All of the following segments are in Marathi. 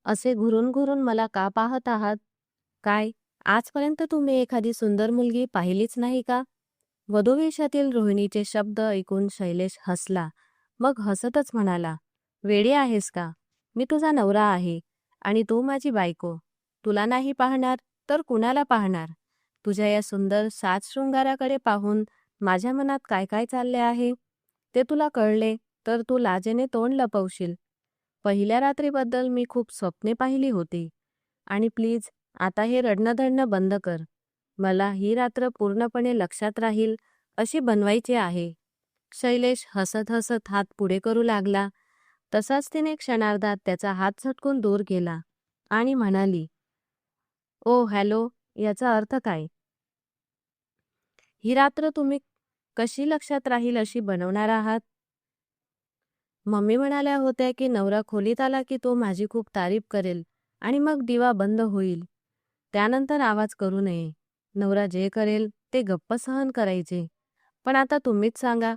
असे घुरून घुरून मला का पाहत आहात? काय, आजपर्यंत तुम्ही एखादी सुंदर मुलगी पाहिलीच नाही का? वधूवेशातील रोहिणीचे शब्द ऐकून शैलेश हसला. मग हसतच म्हणाला, वेडी आहेस का? मी तुझा नवरा आहे आणि तू माझी बायको. तुला नाही पाहणार तर कुणाला पाहणार? तुझ्या या सुंदर साज शृंगाराकडे पाहून माझ्या मनात काय काय चालले आहे ते तुला कळले तर तू लाजेने तोंड लपवशील. पहिल्या रात्रीबद्दल मी खूप स्वप्ने पाहिली होती आणि प्लीज आता हे रडणं बंद कर. मला ही रात्र पूर्णपणे लक्षात राहील अशी बनवायची आहे. शैलेश हसत हसत हात पुढे करू लागला. तसाच तिने क्षणार्धात त्याचा हात झटकून दूर गेला आणि म्हणाली, ओ हॅलो, याचा अर्थ काय? ही रात्र तुम्ही कशी लक्षात राहील अशी बनवणार आहात? मम्मी म्हणाल्या होत्या की नवरा खोलीत आला की तो माझी खूप तारीफ करेल आणि मग दिवा बंद होईल. त्यानंतर आवाज करू नये. नवरा जे करेल ते गप्प सहन करायचे. पण आता तुम्हीच सांगा,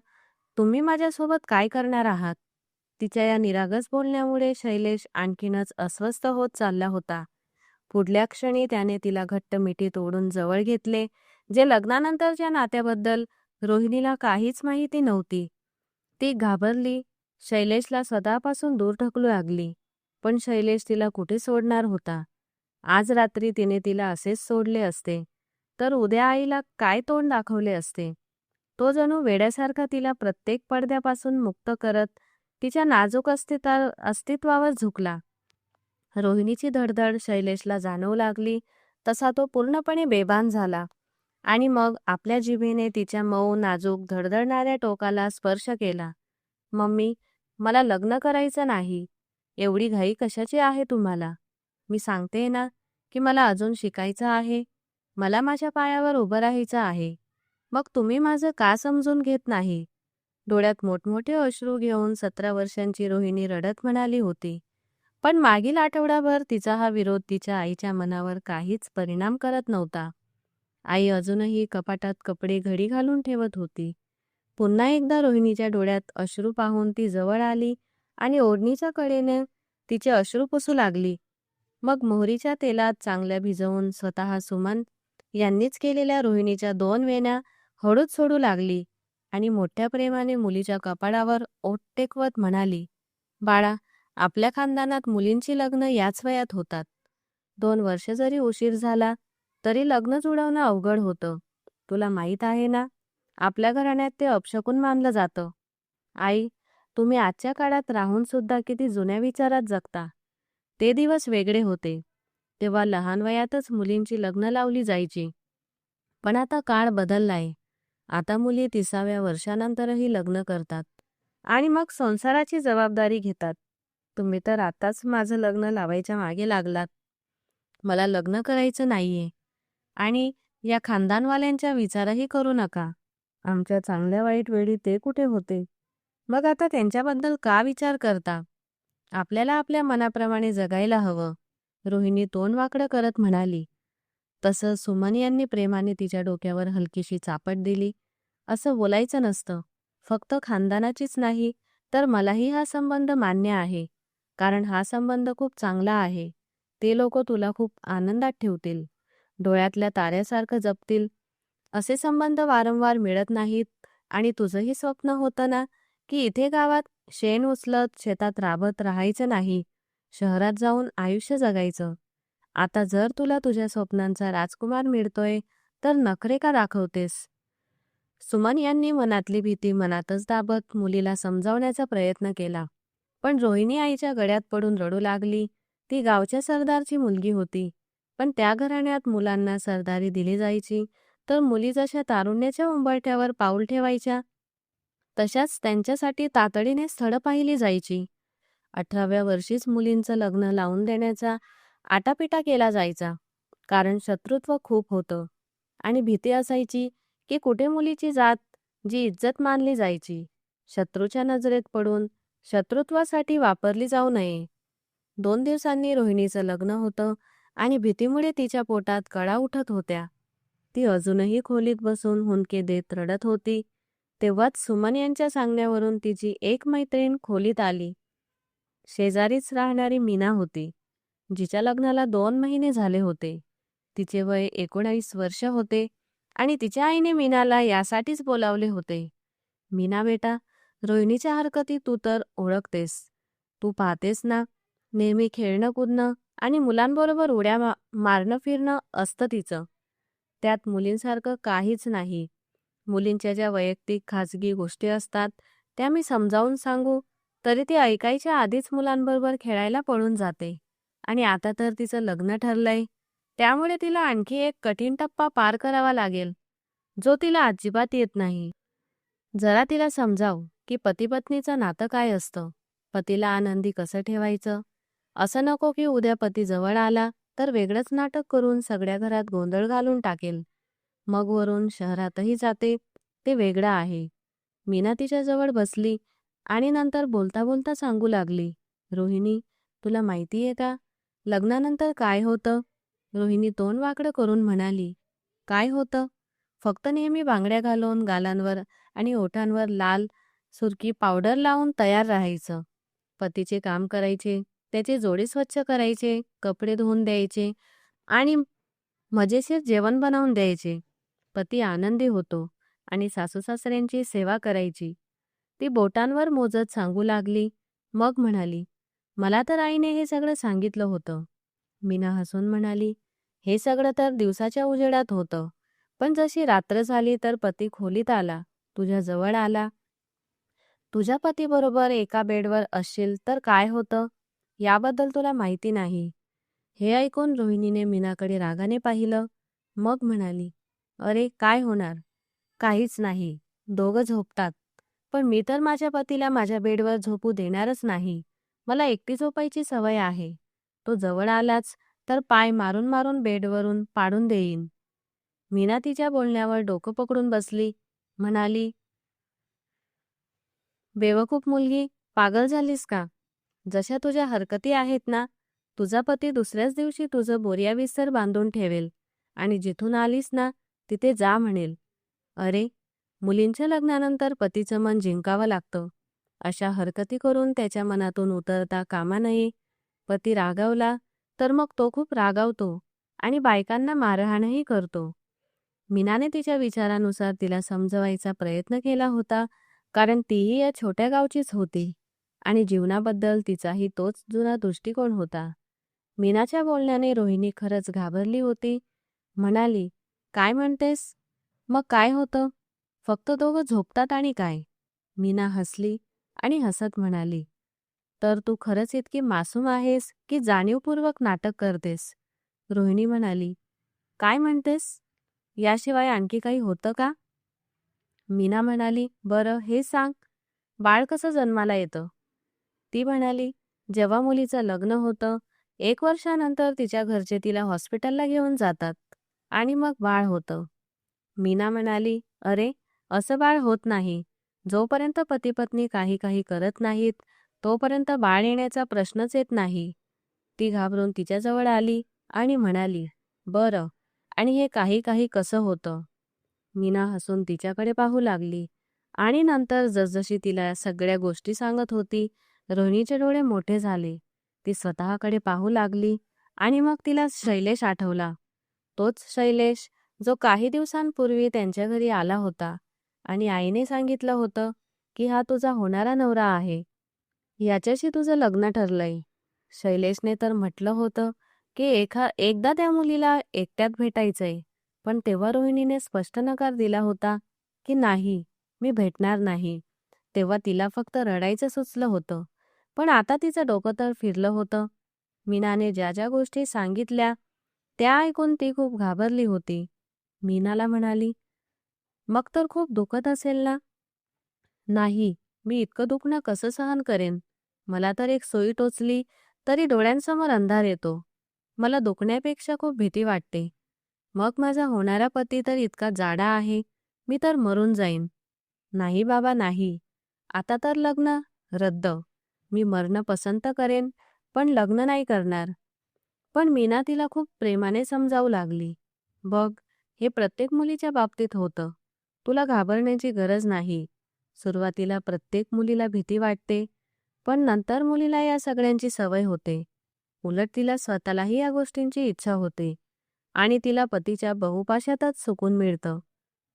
तुम्ही माझ्यासोबत काय करणार आहात? तिच्या या निरागस बोलण्यामुळे शैलेश आणखीनच अस्वस्थ होत चालला होता. पुढल्या क्षणी त्याने तिला घट्ट मिठीत ओढून जवळ घेतले, जे लग्नानंतरच्या नात्याबद्दल रोहिणीला काहीच माहिती नव्हती. ती घाबरली, शैलेशला स्वतःपासून दूर ढकलू लागली. पण शैलेश तिला कुठे सोडणार होता? आज रात्री तिने तिला असेच सोडले असते तर उद्या आईला काय तोंड दाखवले असते? तो जणू वेड्यासारखा तिला प्रत्येक पडद्यापासून मुक्त करत तिच्या नाजूक अस्तित्वावर झुकला. रोहिणीची धडधड शैलेशला जाणवू लागली तसा तो पूर्णपणे बेभान झाला आणि मग आपल्या जिभेने तिच्या मऊ नाजूक धडधडणाऱ्या टोकाला स्पर्श केला. मम्मी, मला लग्न करायचं नाही. एवढी घाई कशाची आहे तुम्हाला? मी सांगते ना की मला अजून शिकायचं आहे. मला माझ्या पायावर उभं राहायचं आहे. मग तुम्ही माझं का समजून घेत नाही? डोळ्यात मोठमोठे अश्रू घेऊन 17 वर्षांची रोहिणी रडत म्हणाली होती. पण मागील आठवडाभर तिचा हा विरोध तिच्या आईच्या मनावर काहीच परिणाम करत नव्हता. आई अजूनही कपाटात कपडे घडी घालून ठेवत होती. पुन्हा एकदा रोहिणीच्या डोळ्यात अश्रू पाहून ती जवळ आली आणि ओढणीच्या कडेने तिचे अश्रू पुसू लागली. मग मोहरीच्या तेलात चांगल्या भिजवून स्वतः सुमन यांनीच केलेल्या रोहिणीच्या 2 वेण्या हळूच सोडू लागली आणि मोठ्या प्रेमाने मुलीच्या कपाळावर ओठ टेकवत म्हणाली, बाळा, आपल्या खानदानात मुलींची लग्न याच वयात होतात. 2 वर्ष जरी उशीर झाला तरी लग्न जुळवणं अवघड होतं. तुला माहीत आहे ना, आपल्या घराण्यात ते अपशकुन मानलं जातं. आई, तुम्ही आजच्या काळात राहून सुद्धा किती जुन्या विचारात जगता. ते दिवस वेगळे होते. तेव्हा लहान वयातच मुलींची लग्न लावली जायची. पण आता काळ बदललाय. आता मुली 30व्या वर्षानंतरही लग्न करतात आणि मग संसाराची जबाबदारी घेतात. तुम्ही तर आताच माझं लग्न लावायच्या मागे लागलात. मला लग्न करायचं नाहीये आणि या खानदानवाल्यांच्या विचारही करू नका. आमच्या चांगल्या वाईट वेळी ते कुठे होते? मग आता त्यांच्याबद्दल का विचार करता? आपल्याला आपल्या मनाप्रमाणे जगायला हवं. रोहिणी तोंड वाकडं करत म्हणाली. तसं सुमन यांनी प्रेमाने तिच्या डोक्यावर हलकीशी चापट दिली. असं बोलायचं नसतं. फक्त खानदानाचीच नाही तर मलाही हा संबंध मान्य आहे. कारण हा संबंध खूप चांगला आहे. ते लोक तुला खूप आनंदात ठेवतील. डोळ्यातल्या ताऱ्यासारखं जपतील. असे संबंध वारंवार मिळत नाहीत आणि तुझंही स्वप्न होतं ना की इथे गावात शेण उचलत शेतात राबत राहायचं नाही, शहरात जाऊन आयुष्य जगायचं. आता जर तुला तुझ्या स्वप्नांचा राजकुमार मिळतोय तर नखरे का दाखवतेस? सुमन यांनी मनातली भीती मनातच दाबत मुलीला समजावण्याचा प्रयत्न केला. पण रोहिणी आईच्या गळ्यात पडून रडू लागली. ती गावच्या सरदारची मुलगी होती. पण त्या घराण्यात मुलांना सरदारी दिली जायची तर मुली जशा तारुण्याच्या उंबरठ्यावर पाऊल ठेवायच्या तशाच त्यांच्यासाठी तातडीने स्थळं पाहिली जायची. 18व्या वर्षीच मुलींचं लग्न लावून देण्याचा आटापिटा केला जायचा. कारण शत्रुत्व खूप होतं आणि भीती असायची की कुठे मुलीची जात जी इज्जत मानली जायची शत्रूच्या नजरेत पडून शत्रुत्वासाठी वापरली जाऊ नये. 2 दिवसांनी रोहिणीचं लग्न होतं आणि भीतीमुळे तिच्या पोटात कळा उठत होत्या. ती अजूनही खोलीत बसून हुंदके देत रडत होती. तेव्हाच सुमन यांच्या सांगण्यावरून तिची एक मैत्रीण खोलीत आली. शेजारीच राहणारी मीना होती. जिच्या लग्नाला 2 महिने झाले होते. तिचे वय 19 वर्ष होते आणि तिच्या आईने मीनाला यासाठीच बोलावले होते. मीना बेटा, रोहिणीच्या हरकती तू तर ओळखतेस. तू पाहतेस ना, नेहमी खेळणं कुदणं आणि मुलांबरोबर उड्या मारणं फिरणं असतं तिचं. त्यात मुलींसारखं काहीच नाही. मुलींच्या ज्या वैयक्तिक खाजगी गोष्टी असतात त्या मी समजावून सांगू तरी ती ऐकायच्या आधीच मुलांबरोबर खेळायला पळून जाते. आणि आता तर तिचं लग्न ठरलंय, त्यामुळे तिला आणखी एक कठीण टप्पा पार करावा लागेल, जो तिला अजिबात येत नाही. जरा तिला समजाव की पती-पत्नीचं नातं काय असतं, पतीला आनंदी कसं ठेवायचं. असं नको की उद्या पती जवळ आला तर वेगळंच नाटक करून सगळ्या घरात गोंधळ घालून टाकेल. मग वरून शहरातही जाते, ते वेगळं आहे. मीना तिच्याजवळ बसली आणि नंतर बोलता बोलता सांगू लागली, रोहिणी, तुला माहिती आहे का, लग्नानंतर काय होतं? रोहिणी तोंड वाकडं करून म्हणाली, काय होतं? फक्त नेहमी बांगड्या घालून गालांवर आणि ओठांवर लाल सुरकी पावडर लावून तयार राहायचं. पतीचे काम करायचे, त्याचे जोडे स्वच्छ करायचे, कपडे धुवून द्यायचे आणि मजेशीर जेवण बनवून द्यायचे. पती आनंदी होतो आणि सासूसासऱ्यांची सेवा करायची. ती बोटांवर मोजत सांगू लागली. मग म्हणाली, मला तर आईने हे सगळं सांगितलं होतं. मीना हसून म्हणाली, हे सगळं तर दिवसाच्या उजेडात होतं. पण जशी रात्र झाली तर पती खोलीत आला, तुझ्या जवळ आला. तुझ्या पतीबरोबर एका बेडवर असशील तर काय होतं, याबद्दल तुला माहिती नाही. हे ऐकून रोहिणीने मीनाकडे रागाने पाहिलं. मग म्हणाली, अरे काय होणार, काहीच नाही, दोघं झोपतात. पण मी तर माझ्या पतीला माझ्या बेडवर झोपू देणारच नाही. मला एकटी झोपायची सवय आहे. तो जवळ आलाच तर पाय मारून मारून बेडवरून पाडून देईन. मीना तिच्या बोलण्यावर डोकं पकडून बसली. म्हणाली, बेवकूफ मुलगी, पागल झालीस का? जशा तुझ्या हरकती आहेत ना, तुझा पती दुसऱ्याच दिवशी तुझं बोरिया विस्तर बांधून ठेवेल आणि जिथून आलीस ना तिथे जा म्हणेल. अरे, मुलींच्या लग्नानंतर पतीचं मन जिंकावं लागतं. अशा हरकती करून त्याच्या मनातून उतरता कामा नये. पती रागावला तर मग तो खूप रागावतो आणि बायकांना मारहाणही करतो. मीनाने तिच्या विचारानुसार तिला समजवायचा प्रयत्न केला होता, कारण तीही या छोट्या गावचीच होती आणि जीवनाबद्दल तिचाही तोच जुना दृष्टिकोन होता. मीनाच्या बोलण्याने रोहिणी खरंच घाबरली होती. म्हणाली, काय म्हणतेस? मग काय होतं? फक्त दोघं झोपतात आणि काय? मीना हसली आणि हसत म्हणाली, तर तू खरंच इतकी मासूम आहेस की जाणीवपूर्वक नाटक करतेस? रोहिणी म्हणाली, काय म्हणतेस? याशिवाय आणखी काही होतं का? मीना म्हणाली, बरं हे सांग, बाळ कसं जन्माला येतं? ती म्हणाली, जेव्हा मुलीचं लग्न होतं, 1 वर्षानंतर तिच्या घरचे तिला हॉस्पिटलला घेऊन जातात आणि मग बाळ होतं. मीना म्हणाली, अरे, असं बाळ होत नाही. जोपर्यंत पती-पत्नी काही काही करत नाहीत, तोपर्यंत बाळ येण्याचा प्रश्नच येत नाही. ती घाबरून तिच्याजवळ आली आणि म्हणाली, बरं, आणि हे काही काही कसं होतं? मीना हसून तिच्याकडे पाहू लागली आणि नंतर जसजशी तिला सगळ्या गोष्टी सांगत होती, रोहिणीचे डोळे मोठे झाले. ती स्वतःकडे पाहू लागली आणि मग तिला शैलेश आठवला. तोच शैलेश जो काही दिवसांपूर्वी त्यांच्या घरी आला होता आणि आईने सांगितलं होतं की हा तुझा होणारा नवरा आहे. याच्याशी तुझं लग्न ठरलंय. शैलेशने तर म्हटलं होतं की एकदा त्या मुलीला एकट्यात भेटायचंय. पण तेव्हा रोहिणीने स्पष्ट नकार दिला होता की नाही, मी भेटणार नाही. तेव्हा तिला फक्त रडायचं सुचलं होतं. पण आता तिचं डोकं तर फिरलं होतं. मीनाने ज्या ज्या गोष्टी सांगितल्या त्या ऐकून ती खूप घाबरली होती. मीनाला म्हणाली, मग तर खूप दुखत असेल ना? नाही, मी इतकं दुखणं कसं सहन करेन? मला तर एक सुई टोचली तरी डोळ्यांसमोर अंधार येतो. मला दुखण्यापेक्षा खूप भीती वाटते. मग माझा होणारा पती तर इतका जाडा आहे, मी तर मरून जाईन. नाही बाबा नाही, आता तर लग्न रद्द. मी मरणं पसंत करेन, पण लग्न नाही करणार. पण मीना तिला खूप प्रेमाने समजावू लागली. बघ, हे प्रत्येक मुलीच्या बाबतीत होतं. तुला घाबरण्याची गरज नाही. सुरुवातीला प्रत्येक मुलीला भीती वाटते, पण नंतर मुलीला या सगळ्यांची सवय होते. उलट तिला स्वतःलाही या गोष्टींची इच्छा होते आणि तिला पतीच्या बहुपाशातच सुकून मिळतं.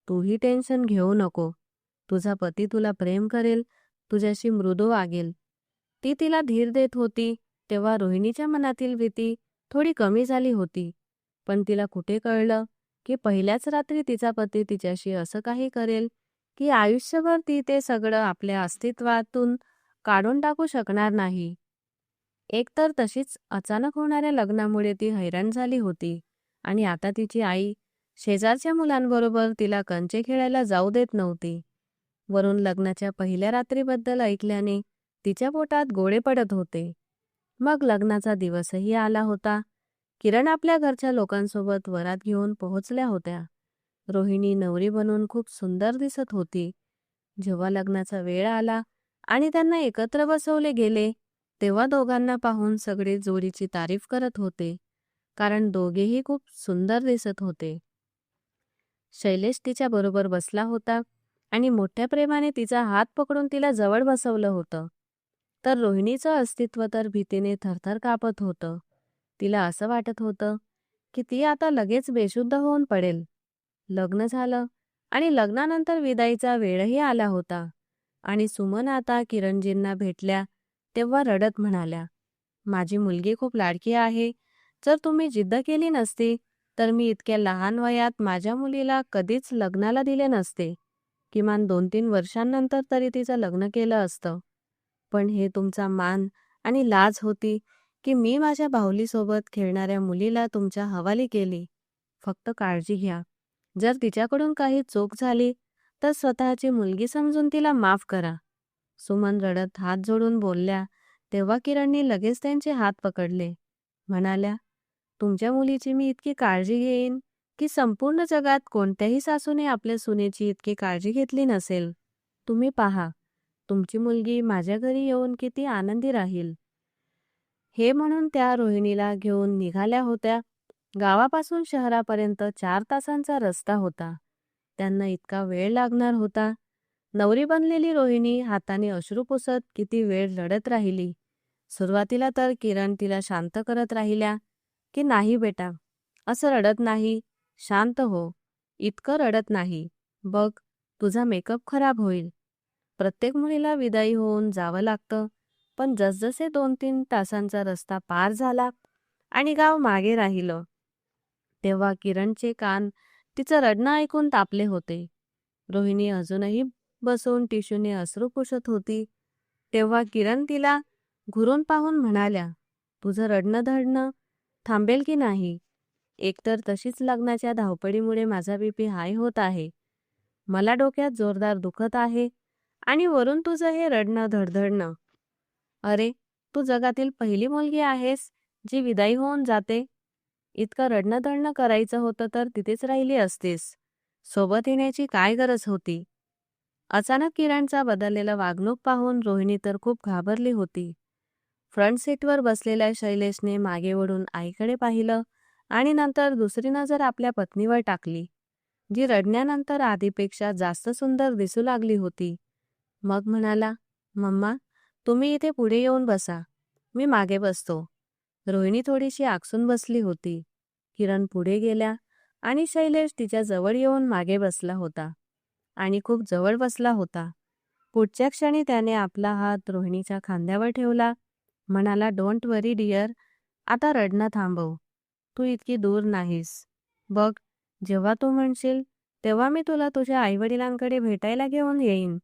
तूही टेन्शन घेऊ नको. तुझा पती तुला प्रेम करेल, तुझ्याशी मृदू वागेल. ती तिला धीर देत होती तेव्हा रोहिणीच्या मनातील भीती थोडी कमी झाली होती. पण तिला कुठे कळलं की पहिल्याच रात्री तिचा पती तिच्याशी असं काही करेल की आयुष्यभर ती ते सगळं आपल्या अस्तित्वातून काढून टाकू शकणार नाही. एकतर तशीच अचानक होणाऱ्या लग्नामुळे ती हैराण झाली होती आणि आता तिची आई शेजारच्या मुलांबरोबर तिला कंचे खेळायला जाऊ देत नव्हती. वरून लग्नाच्या पहिल्या रात्रीबद्दल ऐकल्याने तिच्या पोटात गोळे पडत होते. मग लग्नाचा दिवसही आला होता. किरण आपल्या घरच्या लोकांसोबत वरात घेऊन पोहोचल्या होत्या. रोहिणी नवरी बनून खूप सुंदर दिसत होती. जेव्हा लग्नाचा वेळ आला आणि त्यांना एकत्र बसवले गेले तेव्हा दोघांना पाहून सगळे जोडीची तारीफ करत होते, कारण दोघेही खूप सुंदर दिसत होते. शैलेश तिच्या बरोबर बसला होता आणि मोठ्या प्रेमाने तिचा हात पकडून तिला जवळ बसवलं होतं. तर रोहिणीचं अस्तित्व तर भीतीने थरथर कापत होतं. तिला असं वाटत होतं की ती आता लगेच बेशुद्ध होऊन पडेल. लग्न झालं आणि लग्नानंतर विदाईचा वेळही आला होता आणि सुमन आता किरणजींना भेटल्या तेव्हा रडत म्हणाल्या, माझी मुलगी खूप लाडकी आहे. जर तुम्ही जिद्द केली नसती तर मी इतक्या लहान वयात माझ्या मुलीला कधीच लग्नाला दिले नसते. किमान 2-3 वर्षांनंतर तरी तिचं लग्न केलं असतं. पण हे तुमचा मान आणि लाज होती की मी माझ्या बाहुलीसोबत खेळणाऱ्या मुलीला तुमच्या हवाली केली. फक्त काळजी घ्या. जर तिच्याकडून काही चूक झाली तर स्वतःची मुलगी समजून तिला माफ करा. सुमन रडत हात जोडून बोलल्या तेव्हा किरणने लगेच त्यांचे हात पकडले. म्हणाल्या, तुमच्या मुलीची मी इतकी काळजी घेईन की संपूर्ण जगात कोणत्याही सासूने आपल्या सुनेची इतकी काळजी घेतली नसेल. तुम्ही पहा, तुमची मुलगी माझ्या घरी येऊन किती आनंदी राहील. हे म्हणून त्या रोहिणीला घेऊन निघाल्या होत्या. गावापासून शहरापर्यंत 4 तासांचा रस्ता होता. त्यांना इतका वेळ लागणार होता. नवरी बनलेली रोहिणी हाताने अश्रू पुसत किती वेळ रडत राहिली. सुरुवातीला तर किरण तिला शांत करत राहिल्या की नाही बेटा, असं रडत नाही, शांत हो, इतकं रडत नाही. बघ, तुझा मेकअप खराब होईल. प्रत्येक मुलीला विदाई होऊन जावं लागतं. पण जसजसे 2-3 तासांचा रस्ता पार झाला आणि गाव मागे राहिलं तेव्हा किरणचे कान तिचं रडणं ऐकून तापले होते. रोहिणी अजूनही बसून टिशूने अश्रू पुसत होती. तेव्हा किरण तिला घुरून पाहून म्हणाल्या, तुझं रडणं धडणं थांबेल की नाही? एकतर तशीच लग्नाच्या धावपळीमुळे माझा बीपी हाय होत आहे. मला डोक्यात जोरदार दुखत आहे आणि वरून तुझं हे रडणं धडधडणं. अरे, तू जगातील पहिली मुलगी आहेस जी विदाई होऊन जाते. इतकं रडणं धडणं करायचं होतं तर तिथेच राहिली असतीस. सोबत येण्याची काय गरज होती? अचानक किरणचा बदललेला वागणूक पाहून रोहिणी तर खूप घाबरली होती. फ्रंट सीटवर बसलेल्या शैलेशने मागे वळून आईकडे पाहिलं आणि नंतर दुसरी नजर आपल्या पत्नीवर टाकली, जी रडण्यानंतर आधीपेक्षा जास्त सुंदर दिसू लागली होती. मग म्हणाला, मम्मा, तुम्ही इथे पुढे येऊन बसा, मी मागे बसतो. रोहिणी थोडीशी आकसून बसली होती. किरण पुढे गेल्या आणि शैलेश तिच्या जवळ येऊन मागे बसला होता आणि खूप जवळ बसला होता. पुढच्या क्षणी त्याने आपला हात रोहिणीच्या खांद्यावर ठेवला. म्हणाला, डोंट वरी डिअर, आता रडणं थांबव. तू इतकी दूर नाहीस. बघ, जेव्हा तू म्हणशील तेव्हा मी तुला तुझ्या आईवडिलांकडे भेटायला घेऊन येईन.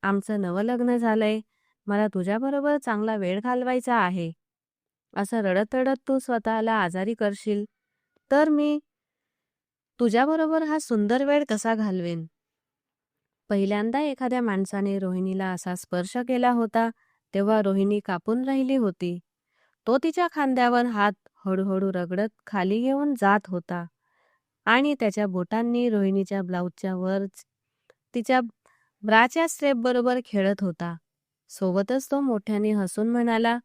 आमचं नवं लग्न झालंय, मला तुझ्याबरोबर चांगला वेळ घालवायचा आहे. असं रडत रडत तू स्वतःला आजारी करशील तर मी तुझ्याबरोबर हा सुंदर वेळ कसा घालवेन? पहिल्यांदा एखाद्या माणसाने रोहिणीला असा स्पर्श केला होता तेव्हा रोहिणी कापून राहिली होती. तो तिच्या खांद्यावर हात हळूहळू रगडत खाली घेऊन जात होता आणि त्याच्या बोटांनी रोहिणीच्या ब्लाऊजच्या वर तिच्या ब्राच्या स्ट्रेप बरोबर खेळत होता. सोबतच तो मोठ्याने हसून म्हणाला,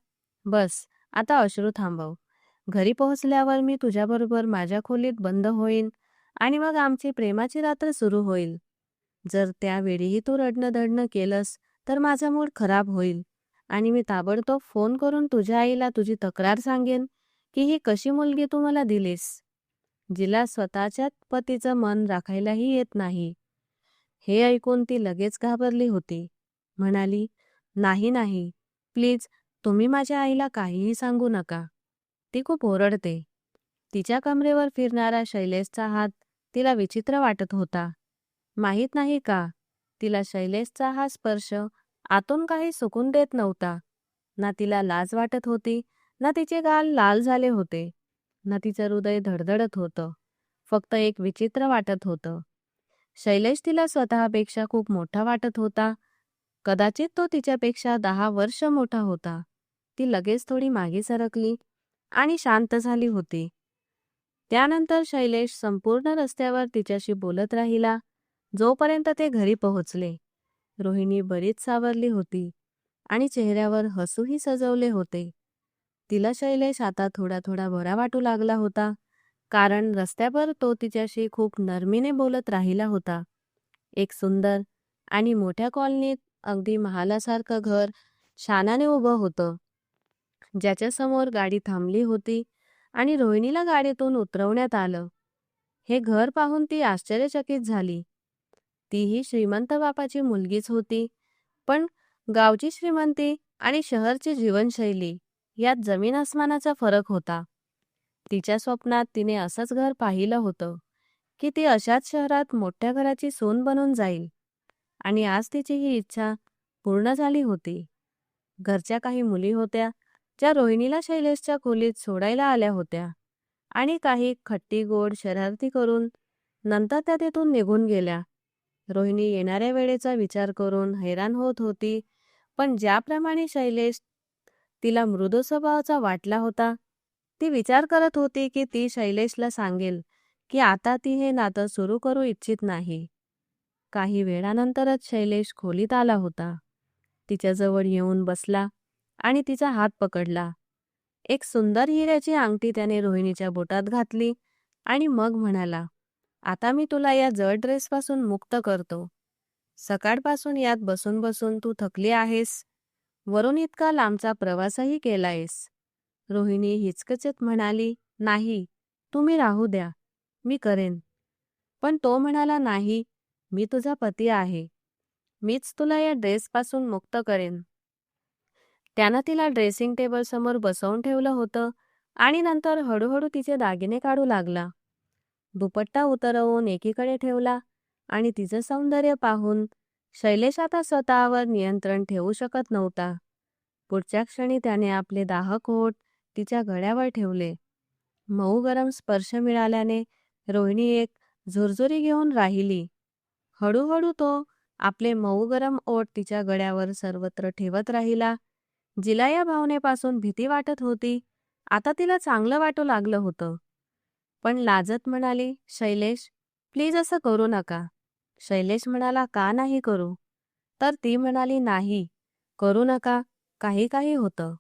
बस, आता अश्रू थांबव. घरी पोहोचल्यावर मी तुझ्याबरोबर माझ्या खोलीत बंद होईन आणि मग आमची प्रेमाची रात्र सुरू होईल. जर त्यावेळीही तू रडणं धडणं केलंस तर माझा मूड खराब होईल आणि मी ताबडतोब फोन करून तुझ्या आईला तुझी तक्रार सांगेन की ही कशी मुलगी तू मला दिलीस, जिला स्वतःच्याच पतीचं मन राखायलाही येत नाही. हे ऐकून ती लगेच घाबरली होती. म्हणाली, नाही नाही, प्लीज तुम्ही माझ्या आईला काहीही सांगू नका. ती खूप ओरडते. तिच्या कमरेवर फिरणारा शैलेशचा हात तिला विचित्र वाटत होता. माहीत नाही का, तिला शैलेशचा हा स्पर्श आतून काही सुकून देत नव्हता. ना तिला लाज वाटत होती, ना तिचे गाल लाल झाले होते, ना तिचं हृदय धडधडत होतं. फक्त एक विचित्र वाटत होतं. शैलेश तिला स्वतःपेक्षा खूप मोठा वाटत होता. कदाचित तो तिच्यापेक्षा 10 वर्ष मोठा होता. ती लगेच थोडी मागे सरकली आणि शांत झाली होती. त्यानंतर शैलेश संपूर्ण रस्त्यावर तिच्याशी बोलत राहिला, जोपर्यंत ते घरी पोहोचले. रोहिणी बरीच सावरली होती आणि चेहऱ्यावर हसूही सजवले होते. तिला शैलेश आता थोडा थोडा बरा वाटू लागला होता, कारण रस्त्यावर तो तिच्याशी खूप नरमीने बोलत राहिला होता. एक सुंदर आणि मोठ्या कॉलनीत अगदी महालासारखं घर शानाने उभं होतं, ज्याच्यासमोर गाडी थांबली होती आणि रोहिणीला गाडीतून उतरवण्यात आलं. हे घर पाहून ती आश्चर्यचकित झाली. तीही श्रीमंत बापाची मुलगीच होती, पण गावची श्रीमंती आणि शहरची जीवनशैली यात जमीन आसमानाचा फरक होता. तिच्या स्वप्नात तिने असंच घर पाहिलं होतं की ती अशाच शहरात मोठ्या घराची सून बनून जाईल, आणि आज तिची ही इच्छा पूर्ण झाली होती. घरच्या काही मुली होत्या ज्या रोहिणीला शैलेशच्या खोलीत सोडायला आल्या होत्या, आणि काही खट्टी गोड शरारती करून नंतर त्या तिथून निघून गेल्या. रोहिणी येणाऱ्या वेळेचा विचार करून हैराण होत होती, पण ज्याप्रमाणे शैलेश तिला मृदू स्वभावाचा वाटला होता, ती विचार करत होती की ती शैलेशला सांगेल की आता ती हे नातं सुरू करू इच्छित नाही. काही वेळानंतरच शैलेश खोलीत आला होता. तिच्याजवळ येऊन बसला आणि तिचा हात पकडला. एक सुंदर हिऱ्याची अंगठी त्याने रोहिणीच्या बोटात घातली आणि मग म्हणाला, आता मी तुला या जड ड्रेसपासून मुक्त करतो. सकाळपासून यात बसून बसून तू थकली आहेस, वरून इतका लांबचा प्रवासही केलायस. रोहिणी हिचकचत म्हणाली, नाही, तुम्ही राहू द्या, मी करेन. पण तो म्हणाला, नाही, मी तुझा पती आहे, मीच तुला या ड्रेसपासून मुक्त करेन. त्यानं तिला ड्रेसिंग टेबल समोर बसवून ठेवलं होतं आणि नंतर हळूहळू तिचे दागिने काढू लागला. दुपट्टा उतरवून एकीकडे ठेवला आणि तिचं सौंदर्य पाहून शैलेश आता स्वतःवर नियंत्रण ठेवू शकत नव्हता. पुढच्या क्षणी त्याने आपले दाहक ओठ तिच्या गळ्यावर ठेवले. मऊ गरम स्पर्श मिळाल्याने रोहिणी एक झुरझुरी घेऊन राहिली. हळूहळू तो आपले मऊ गरम ओठ तिच्या गळ्यावर सर्वत्र ठेवत राहिला. जिला या भावनेपासून भीती वाटत होती, आता तिला चांगलं वाटू लागलं होतं. पण लाजत म्हणाली, शैलेश, प्लीज असं करू नका. शैलेश म्हणाला, का नाही करू? तर ती म्हणाली, नाही, करू नका, काही काही होतं.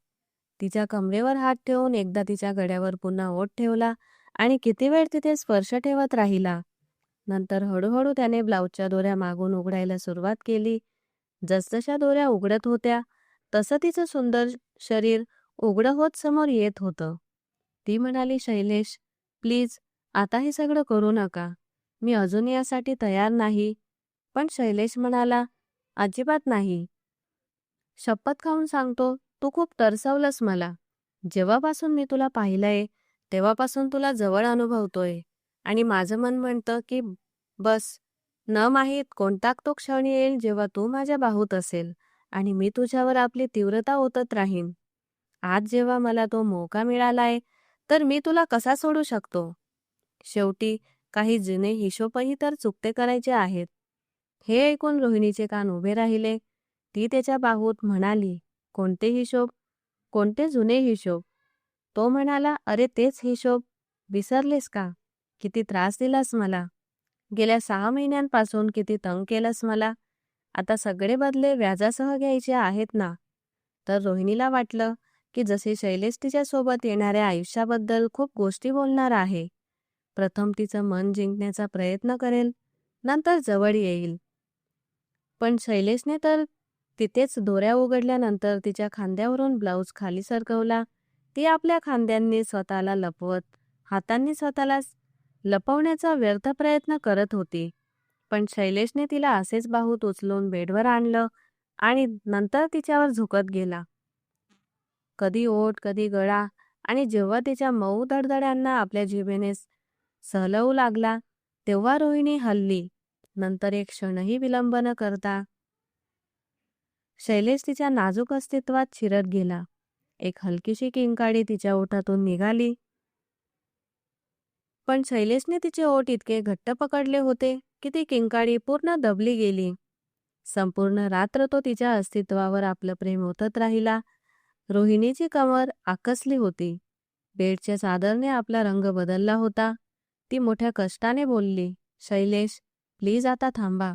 तिच्या कमरेवर हात ठेवून एकदा तिच्या गळ्यावर पुन्हा ओठ ठेवला आणि किती वेळ तिथे स्पर्श ठेवत राहिला. नंतर हळूहळू त्याने ब्लाऊजच्या दोऱ्या मागून उघडायला सुरुवात केली. जसजशा दोऱ्या उघडत होत्या तसं तिचं सुंदर शरीर उघडं होत समोर येत होतं. ती म्हणाली, शैलेश, प्लीज आता हे सगळं करू नका, मी अजून यासाठी तयार नाही. पण शैलेश म्हणाला, अजिबात नाही. शपथ खाऊन सांगतो, तू खूप तरसवलंस मला. जेव्हापासून मी तुला पाहिलंय तेव्हापासून तुला जवळ अनुभवतोय, आणि माझं मन म्हणतं की बस, न माहीत कोणता तो क्षण येईल जेव्हा तू माझ्या बाहूत असेल आणि मी तुझ्यावर आपली तीव्रता ओतत राहीन. आज जेव्हा मला तो मौका मिळालाय तर मी तुला कसा सोडू शकतो? शेवटी काही जुने हिशोबही तर चुकते करायचे आहेत. हे ऐकून रोहिणीचे कान उभे राहिले. ती त्याच्या बाहूत म्हणाली, कोणते हिशोब? कोणते जुने हिशोब? तो म्हणाला, अरे तेच हिशोब. विसरलेस का? किती त्रास दिलास मला. गेल्या 6 महिन्यांपासून किती तंग केलंस मला. आता सगळे बदले व्याजासह घ्यायचे आहेत ना? तर रोहिणीला वाटलं की जसे शैलेश तिच्यासोबत येणाऱ्या आयुष्याबद्दल खूप गोष्टी बोलणार आहे. प्रथम तिचं मन जिंकण्याचा प्रयत्न करेल, नंतर जवळ येईल. पण शैलेशने तर तिथेच दोऱ्या उघडल्यानंतर तिच्या खांद्यावरून ब्लाऊज खाली सरकवला. ती आपल्या खांद्यांनी स्वतःला लपवत, हातांनी स्वतःला लपवण्याचा व्यर्थ प्रयत्न करत होती. पण शैलेशने तिला असेच बाहूत उचलून बेडवर आणलं आणि नंतर तिच्यावर झुकत गेला. कधी ओठ, कधी गळा, आणि जेव्हा तिच्या मऊ धडधड्यांना आपल्या जिभेने सहलवू लागला, तेव्हा रोहिणी हलली. नंतर एक क्षणही विलंब न करता शैलेश तिच्या नाजूक अस्तित्वात शिरत गेला. एक हलकीशी किंकाळी तिच्या ओठातून निघाली, पण शैलेशने तिचे ओठ इतके घट्ट पकडले होते की ती किंकाळी पूर्ण दबली गेली. संपूर्ण रात्र तो तिच्या अस्तित्वावर आपलं प्रेम ओतत राहिला. रोहिणीची कमर आकसली होती. बेडच्या चादरने आपला रंग बदलला होता. ती मोठ्या कष्टाने बोलली, शैलेश, प्लीज आता थांबा.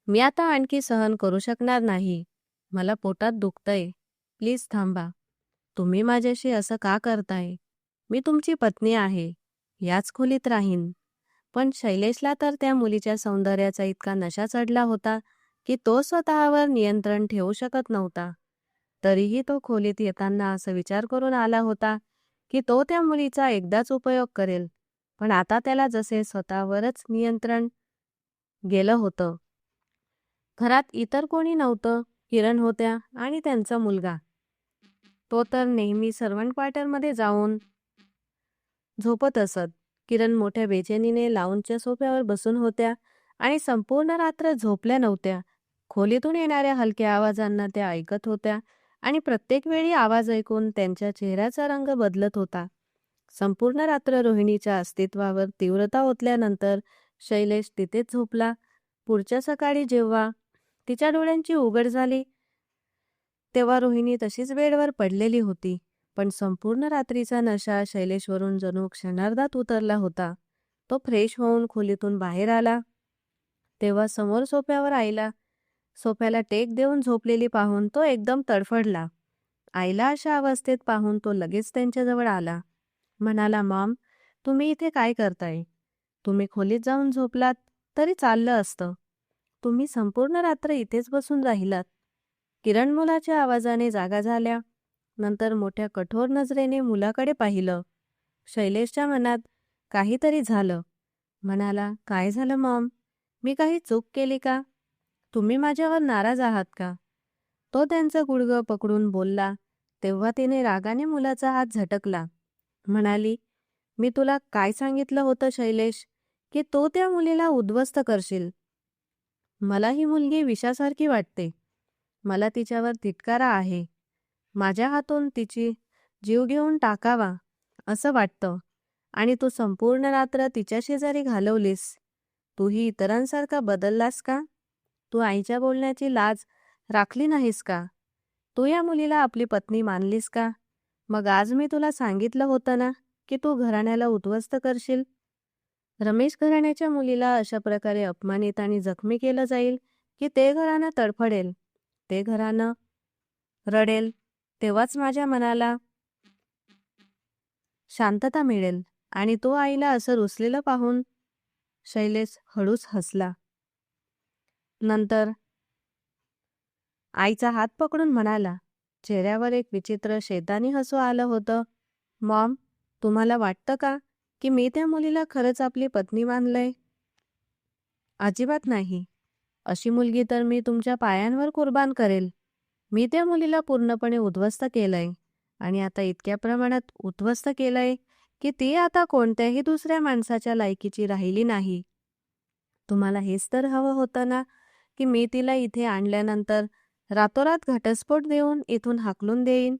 मी आता आणखी सहन करू शकणार नाही. मला पोटात दुखतंय. प्लीज थांबा. तुम्ही माझ्याशी असं का करताय? मी तुमची पत्नी आहे. याच खोलीत राहीन. पण शैलेशला तर त्या मुलीच्या सौंदर्याचा इतका नशा चढला होता की तो स्वतःवर नियंत्रण ठेवू शकत नव्हता. तरीही तो खोलीत येताना असं विचार करून आला होता की तो त्या मुलीचा एकदाच उपयोग करेल. पण आता त्याला जसे स्वतःवरच नियंत्रण गेलं होतं. घरात इतर कोणी नव्हतं. किरण होत्या आणि त्यांचा मुलगा. तो तर नेहमी सर्वंट क्वार्टरमध्ये जाऊन झोपत असत. किरण मोठ्या बेचैनीने लाऊंजच्या सोफ्यावर बसून होत्या आणि संपूर्ण रात्र झोपल्या नव्हत्या. खोलीतून येणाऱ्या हलक्या आवाजांना त्या ऐकत होत्या आणि प्रत्येक वेळी आवाज ऐकून त्यांच्या चेहऱ्याचा रंग बदलत होता. संपूर्ण रात्र रोहिणीच्या अस्तित्वावर तीव्रता ओतल्यानंतर शैलेश तिथेच झोपला. पुढच्या सकाळी जेव्हा तिच्या डोळ्यांची उघड झाली तेव्हा रोहिणी तशीच बेडवर पडलेली होती. पण संपूर्ण रात्रीचा नशा शैलेशवरून जणू क्षणार्धात उतरला होता. तो फ्रेश होऊन खोलीतून बाहेर आला तेव्हा समोर सोफ्यावर आईला सोफ्याला टेक देऊन झोपलेली पाहून तो एकदम तडफडला. आईला अशा अवस्थेत पाहून तो लगेच त्यांच्याजवळ आला. म्हणाला, मॉम, तुम्ही इथे काय करताय? तुम्ही खोलीत जाऊन झोपलात तरी चाललं असतं. तुम्ही संपूर्ण रात्र इथेच बसून राहिलात. किरण मुलाच्या आवाजाने जागा झाल्या. नंतर मोठ्या कठोर नजरेने मुलाकडे पाहिलं. शैलेशच्या मनात काहीतरी झालं. म्हणाला, काय झालं मॉम? मी काही चूक केली का? तुम्ही माझ्यावर नाराज आहात का? तो त्यांचं गुडघं पकडून बोलला तेव्हा तिने रागाने मुलाचा हात झटकला. म्हणाली, मी तुला काय सांगितलं होतं शैलेश, की तू त्या मुलीला उद्ध्वस्त करशील. मला ही मुलगी विषासारखी वाटते. मला तिच्यावर तिटकारा आहे. माझ्या हातून तिची जीव घेऊन टाकावा असं वाटतं. आणि तू संपूर्ण रात्र तिच्या शेजारी घालवलीस. तूही इतरांसारखा बदललास का? तू आईच्या बोलण्याची लाज राखली नाहीस का? तू या मुलीला आपली पत्नी मानलीस का? मग आज मी तुला सांगितलं होतं ना की तू घराण्याला उद्ध्वस्त करशील. रमेश घराण्याच्या मुलीला अशा प्रकारे अपमानित आणि जखमी केलं जाईल की ते घराणं तडफडेल, ते घराणं रडेल. तेव्हाच माझ्या मनाला शांतता मिळेल. आणि तो आईला असं रुसलेलं पाहून शैलेश हळूच हसला. नंतर आईचा हात पकडून म्हणाला, चेहऱ्यावर एक विचित्र शैतानी हसू आलं होतं, मॉम, तुम्हाला वाटतं का की मी त्या मुलीला खरंच आपली पत्नी मानलंय? अजिबात नाही. अशी मुलगी तर मी तुमच्या पायांवर कुर्बान करेल. मी त्या मुलीला पूर्णपणे उद्ध्वस्त केलंय आणि आता इतक्या प्रमाणात उद्ध्वस्त केलंय की ती आता कोणत्याही दुसऱ्या माणसाच्या लायकीची राहिली नाही. तुम्हाला हेच तर हवं होतं ना की मी तिला इथे आणल्यानंतर रातोरात घटस्फोट देऊन इथून हाकलून देईन.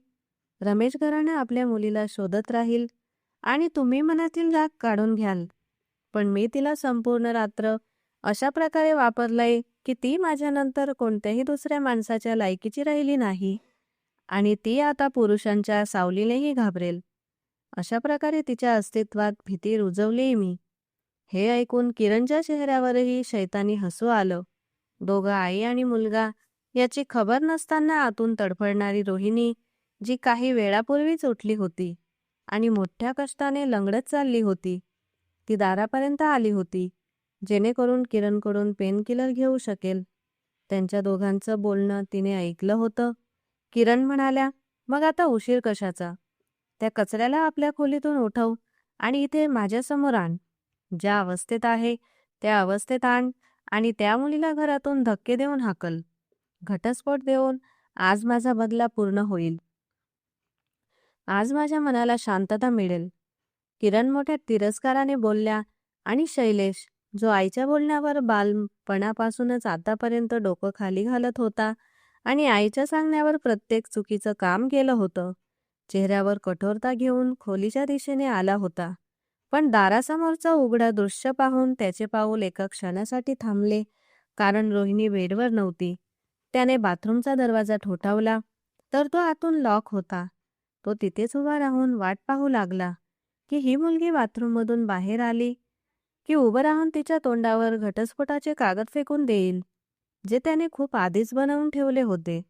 रमेश घराणं आपल्या मुलीला शोधत राहील आणि तुम्ही मनातील राग काढून घ्याल. पण मी तिला संपूर्ण रात्र अशा प्रकारे वापरलंय की ती माझ्यानंतर कोणत्याही दुसऱ्या माणसाच्या लायकीची राहिली नाही आणि ती आता पुरुषांच्या सावलीनेही घाबरेल. अशा प्रकारे तिच्या अस्तित्वात भीती रुजवली मी. हे ऐकून किरणच्या चेहऱ्यावरही शैतानी हसू आलं. दोघं आई आणि मुलगा याची खबर नसताना आतून तडफडणारी रोहिणी, जी काही वेळापूर्वीच उठली होती आणि मोठ्या कष्टाने लंगडत चालली होती, ती दारापर्यंत आली होती जेणेकरून किरणकडून पेनकिलर घेऊ शकेल. त्यांच्या दोघांचं बोलणं तिने ऐकलं होतं. किरण म्हणाल्या, मग आता उशीर कशाचा? त्या कचऱ्याला आपल्या खोलीतून उठव आणि इथे माझ्यासमोर आण. ज्या अवस्थेत आहे त्या अवस्थेत आण आणि त्या मुलीला घरातून धक्के देऊन हाकल. घटस्फोट देऊन आज माझा बदला पूर्ण होईल. आज माझ्या मनाला शांतता मिळेल. किरण मोठ्या तिरस्काराने बोलल्या आणि शैलेश, जो आईच्या बोलण्यावर बालपणापासूनच आतापर्यंत डोकं खाली घालत होता आणि आईच्या सांगण्यावर प्रत्येक चुकीचं काम केलं होतं, चेहऱ्यावर कठोरता घेऊन खोलीच्या दिशेने आला होता. पण दारासमोरचं उघडं दृश्य पाहून त्याचे पाऊल एका क्षणासाठी थांबले, कारण रोहिणी बेडवर नव्हती. त्याने बाथरूमचा दरवाजा ठोठावला तर तो आतून लॉक होता. तो तिथेच उभा राहून वाट पाहू लागला की ही मुलगी बाथरूममधून बाहेर आली की उभं राहून तिच्या तोंडावर घटस्फोटाचे कागद फेकून देईल, जे त्याने खूप आधीच बनवून ठेवले होते.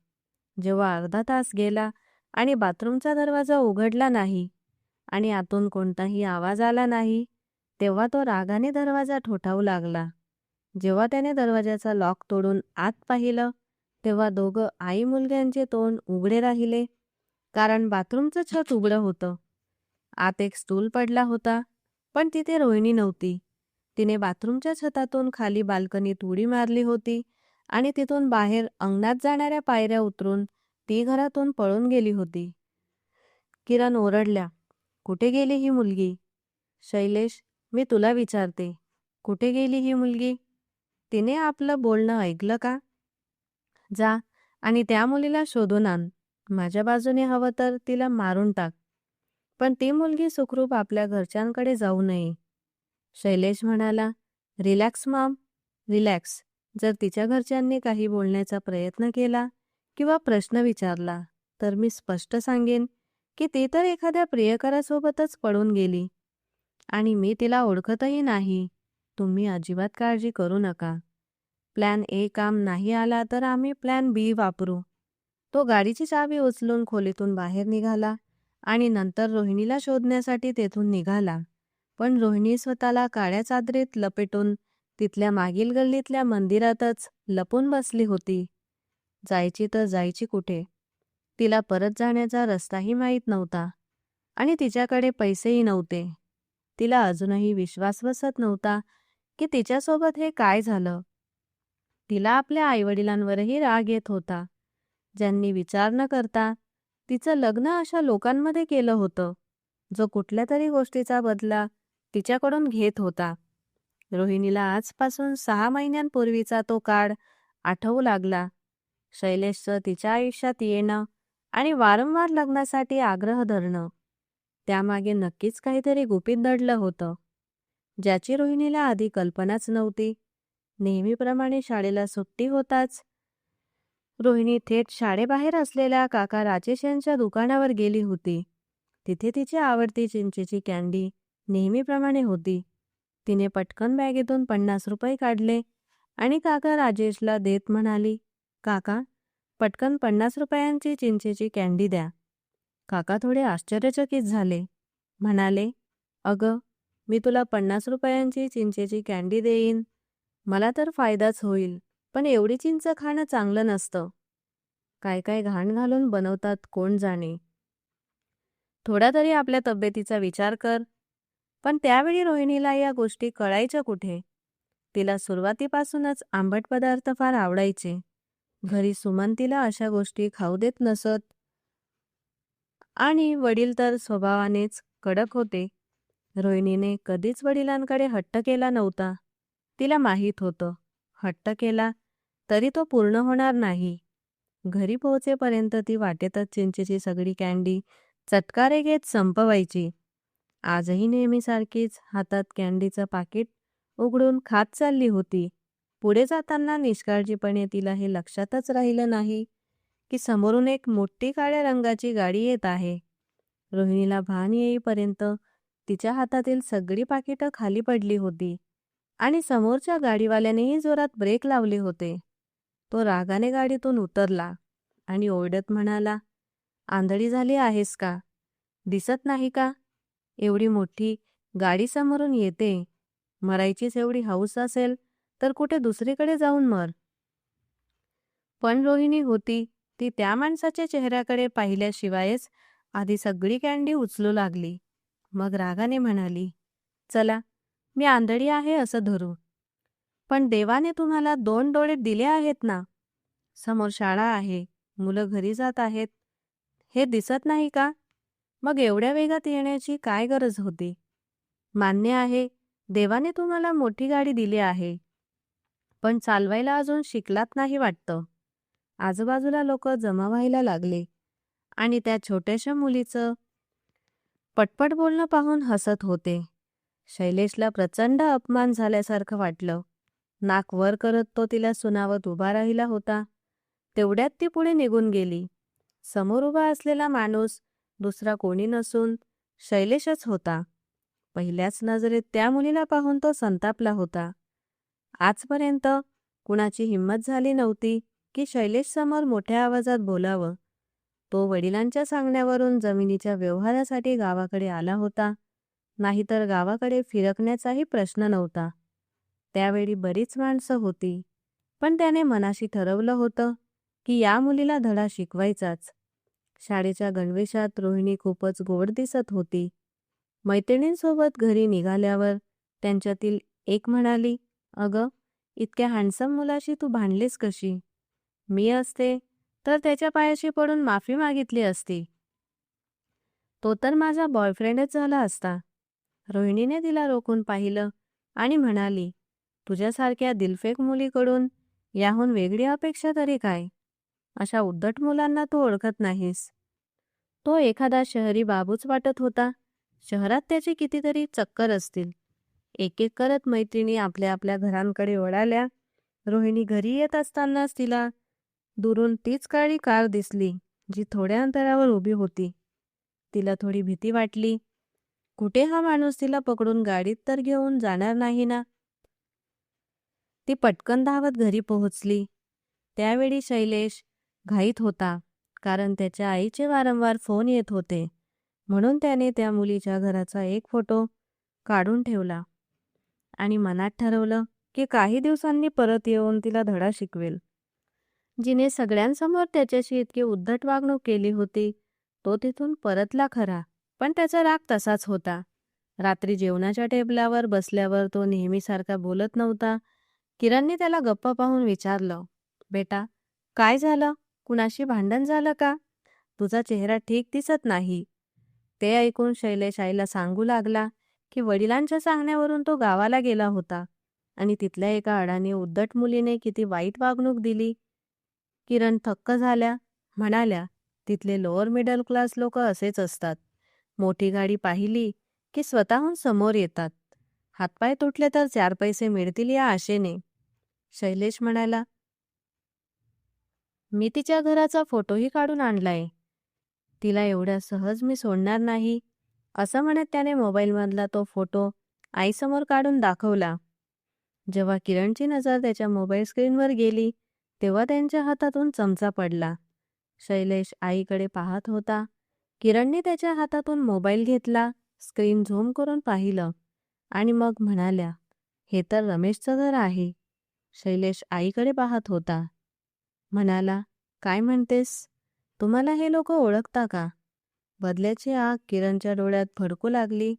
जेव्हा अर्धा तास गेला आणि बाथरूमचा दरवाजा उघडला नाही आणि आतून कोणताही आवाज आला नाही, तेव्हा तो रागाने दरवाजा ठोठावू लागला. जेव्हा त्याने दरवाजाचा लॉक तोडून आत पाहिलं, तेव्हा दोघं आई मुलग्यांचे तोंड उघडे राहिले, कारण बाथरूमचं छत उघडं होतं. आत एक स्टूल पडला होता, पण तिथे रोहिणी नव्हती. तिने बाथरूमच्या छतातून खाली बाल्कनीत उडी मारली होती आणि तिथून बाहेर अंगणात जाणाऱ्या पायऱ्या उतरून ती घरातून पळून गेली होती. किरण ओरडल्या, कुठे गेली ही मुलगी? शैलेश, मी तुला विचारते, कुठे गेली ही मुलगी? तिने आपलं बोलणं ऐकलं का? जा आणि त्या मुलीला शोधून आण. माझ्या बाजूने हवं तर तिला मारून टाक, पण ती मुलगी सुखरूप आपल्या घरच्यांकडे जाऊ नये. शैलेश म्हणाला, रिलॅक्स मॉम, रिलॅक्स. जर तिच्या घरच्यांनी काही बोलण्याचा प्रयत्न केला किंवा प्रश्न विचारला तर मी स्पष्ट सांगेन की ती तर एखाद्या प्रियकरासोबतच पळून गेली आणि मी तिला ओळखतही नाही. तुम्ही अजिबात काळजी करू नका. प्लॅन ए काम नाही आला तर आम्ही प्लॅन बी वापरू. तो गाडीची चावी उचलून खोलीतून बाहेर निघाला आणि नंतर रोहिणीला शोधण्यासाठी तेथून निघाला. पण रोहिणी स्वतःला काळ्या चादरीत लपेटून तिथल्या मागील गल्लीतल्या मंदिरातच लपून बसली होती. जायची तर जायची कुठे? तिला परत जाण्याचा रस्ताही माहीत नव्हता आणि तिच्याकडे पैसेही नव्हते. तिला अजूनही विश्वास बसत नव्हता की तिच्यासोबत हे काय झालं. तिला आपल्या आईवडिलांवरही राग येत होता, ज्यांनी विचार न करता तिचं लग्न अशा लोकांमध्ये केलं होतं, जो कुठल्या तरी गोष्टीचा बदला तिच्याकडून घेत होता. रोहिणीला आजपासून 6 महिन्यांपूर्वीचा तो काळ आठवू लागला. शैलेशचं तिच्या आयुष्यात येणं आणि वारंवार लग्नासाठी आग्रह धरणं. त्यामागे नक्कीच काहीतरी गुपित दडलं होतं, ज्याची रोहिणीला आधी कल्पनाच नव्हती. नेहमीप्रमाणे शाळेला सुट्टी होताच रोहिणी थेट शाळेबाहेर असलेल्या काका राजेश यांच्या दुकानावर गेली होती. तिथे तिची आवडती चिंचेची कॅन्डी नेहमीप्रमाणे होती. तिने पटकन बॅगेतून 50 रुपये काढले आणि काका राजेशला देत म्हणाली, काका, पटकन 50 रुपयांची चिंचेची कॅन्डी द्या. काका थोडे आश्चर्यचकित झाले. म्हणाले, अगं, मी तुला 50 रुपयांची चिंचेची कॅन्डी देईन. मला तर फायदाच होईल, पण एवढी चिंच खाणं चांगलं नसतं. काय काय घाण घालून बनवतात कोण जाणे. थोडा तरी आपल्या तब्येतीचा विचार कर. पण त्यावेळी रोहिणीला या गोष्टी कळायच्या कुठे? तिला सुरुवातीपासूनच आंबट पदार्थ फार आवडायचे. घरी सुमन तिला अशा गोष्टी खाऊ देत नसत आणि वडील तर स्वभावानेच कडक होते. रोहिणीने कधीच वडिलांकडे हट्ट केला नव्हता. तिला माहीत होतं, हट्ट केला तरी तो पूर्ण होणार नाही. घरी पोहोचेपर्यंत ती वाटेतच चिंचेची सगळी कॅन्डी चटकारे घेत संपवायची. आजही नेहमीसारखीच हातात कॅन्डीचं पाकिट उघडून खात चालली होती. पुढे जाताना निष्काळजीपणे तिला हे लक्षातच राहिलं नाही की समोरून एक मोठी काळ्या रंगाची गाडी येत आहे. रोहिणीला भान येईपर्यंत तिच्या हातातील सगळी पाकिटं खाली पडली होती आणि समोरच्या गाडीवाल्यानेही जोरात ब्रेक लावले होते. तो रागाने गाडीतून उतरला आणि ओरडत म्हणाला, आंधळी झाली आहेस का? दिसत नाही का? एवढी मोठी गाडी समोरून येते. मरायचीच एवढी हौस असेल तर कुठे दुसरीकडे जाऊन मर. पण रोहिणी होती ती त्या माणसाच्या चेहऱ्याकडे पाहिल्याशिवायच आधी सगळी कँडी उचलू लागली. मग रागाने म्हणाली, चला, मी आंधळी आहे असं धरू. पण देवाने तुम्हाला 2 डोळे दिले आहेत ना. समोर शाळा आहे, मुलं घरी जात आहेत. हे दिसत नाही का? मग एवढ्या वेगात येण्याची काय गरज होती? मान्य आहे, देवाने तुम्हाला मोठी गाडी दिली आहे, पण चालवायला अजून शिकलात नाही वाटतं. आजूबाजूला लोक जमा व्हायला लागले आणि त्या छोट्याशा मुलीचं पटपट बोलणं पाहून हसत होते. शैलेशला प्रचंड अपमान झाल्यासारखं वाटलं. नाक वर करत तो तिला सुनावत उभा राहिला होता. तेवढ्यात ती पुढे निघून गेली. समोर उभा असलेला माणूस दुसरा कोणी नसून शैलेशच होता. पहिल्याच नजरेत त्या मुलीला पाहून तो संतापला होता. आजपर्यंत कुणाची हिंमत झाली नव्हती की शैलेश समोर मोठ्या आवाजात बोलावं. तो वडिलांच्या सांगण्यावरून जमिनीच्या व्यवहारासाठी गावाकडे आला होता, नाहीतर गावाकडे फिरकण्याचाही प्रश्न नव्हता. त्यावेळी बरीच माणसं होती, पण त्याने मनाशी ठरवलं होतं की या मुलीला धडा शिकवायचाच. शाळेच्या गणवेशात रोहिणी खूपच गोड दिसत होती. मैत्रिणींसोबत घरी निघाल्यावर त्यांच्यातील एक म्हणाली, अगं, इतक्या हँडसम मुलाशी तू भांडलीस कशी? मी असते तर त्याच्या पायाशी पडून माफी मागितली असती. तो तर माझा बॉयफ्रेंडच झाला असता. रोहिणीने तिला रोखून पाहिलं आणि म्हणाली, तुझ्यासारख्या दिलफेक मुलीकडून याहून वेगळी अपेक्षा तरी काय? अशा उद्धट मुलांना तू ओळखत नाहीस. तो एखादा शहरी बाबूच वाटत होता. शहरात त्याचे कितीतरी चक्कर असतील. एक एक करत मैत्रिणी आपल्या आपल्या घरांकडे वळाल्या. रोहिणी घरी येत असतानाच तिला दुरून तीच काळी कार दिसली, जी थोड्या अंतरावर उभी होती. तिला थोडी भीती वाटली. कुठे हा माणूस तिला पकडून गाडीत तर घेऊन जाणार नाही ना? ती पटकन धावत घरी पोहोचली. त्यावेळी शैलेश घाईत होता, कारण त्याच्या आईचे वारंवार फोन येत होते. म्हणून त्याने त्या मुलीच्या घराचा एक फोटो काढून ठेवला आणि मनात ठरवलं की काही दिवसांनी परत येऊन तिला धडा शिकवेल. जिने सगळ्यांसमोर त्याच्याशी इतकी उद्धट वागणूक केली होती, तो तिथून परतला खरा, पण त्याचा राग तसाच होता. रात्री जेवणाच्या टेबलावर बसल्यावर तो नेहमीसारखा बोलत नव्हता. किरणने त्याला गप्प पाहून विचारलं, बेटा, काय झालं? कुणाशी भांडण झालं का? तुझा चेहरा ठीक दिसत नाही. ते ऐकून शैलेश आईला सांगू लागला की वडिलांच्या सांगण्यावरून तो गावाला गेला होता आणि तिथल्या एका अडाणी उद्धट मुलीने किती वाईट वागणूक दिली. किरण थक्क झाल्या. म्हणाल्या, तिथले लोअर मिडल क्लास लोक असेच असतात. मोठी गाडी पाहिली की स्वतःहून समोर येतात. हातपाय तुटले तर 4 पैसे मिळतील या आशेने. शैलेश म्हणाला, मी तिच्या घराचा फोटोही काढून आणलाय. तिला एवढ्या सहज मी सोडणार नाही. असं म्हणत त्याने मोबाईलमधला तो फोटो आईसमोर काढून दाखवला. जेव्हा किरणची नजर त्याच्या मोबाईल स्क्रीनवर गेली, तेव्हा त्यांच्या हातातून चमचा पडला. शैलेश आईकडे पाहत होता. किरणने त्याच्या हातातून मोबाईल घेतला, स्क्रीन झूम करून पाहिलं आणि मग म्हणाल्या, हे तर रमेशचं घर आहे. शैलेश आईकडे पाहत होता. म्हणाला, काय म्हणतेस? तुम्हाला हे लोक ओळखता का? बदल्याची आग किरणच्या डोळ्यात भडकू लागली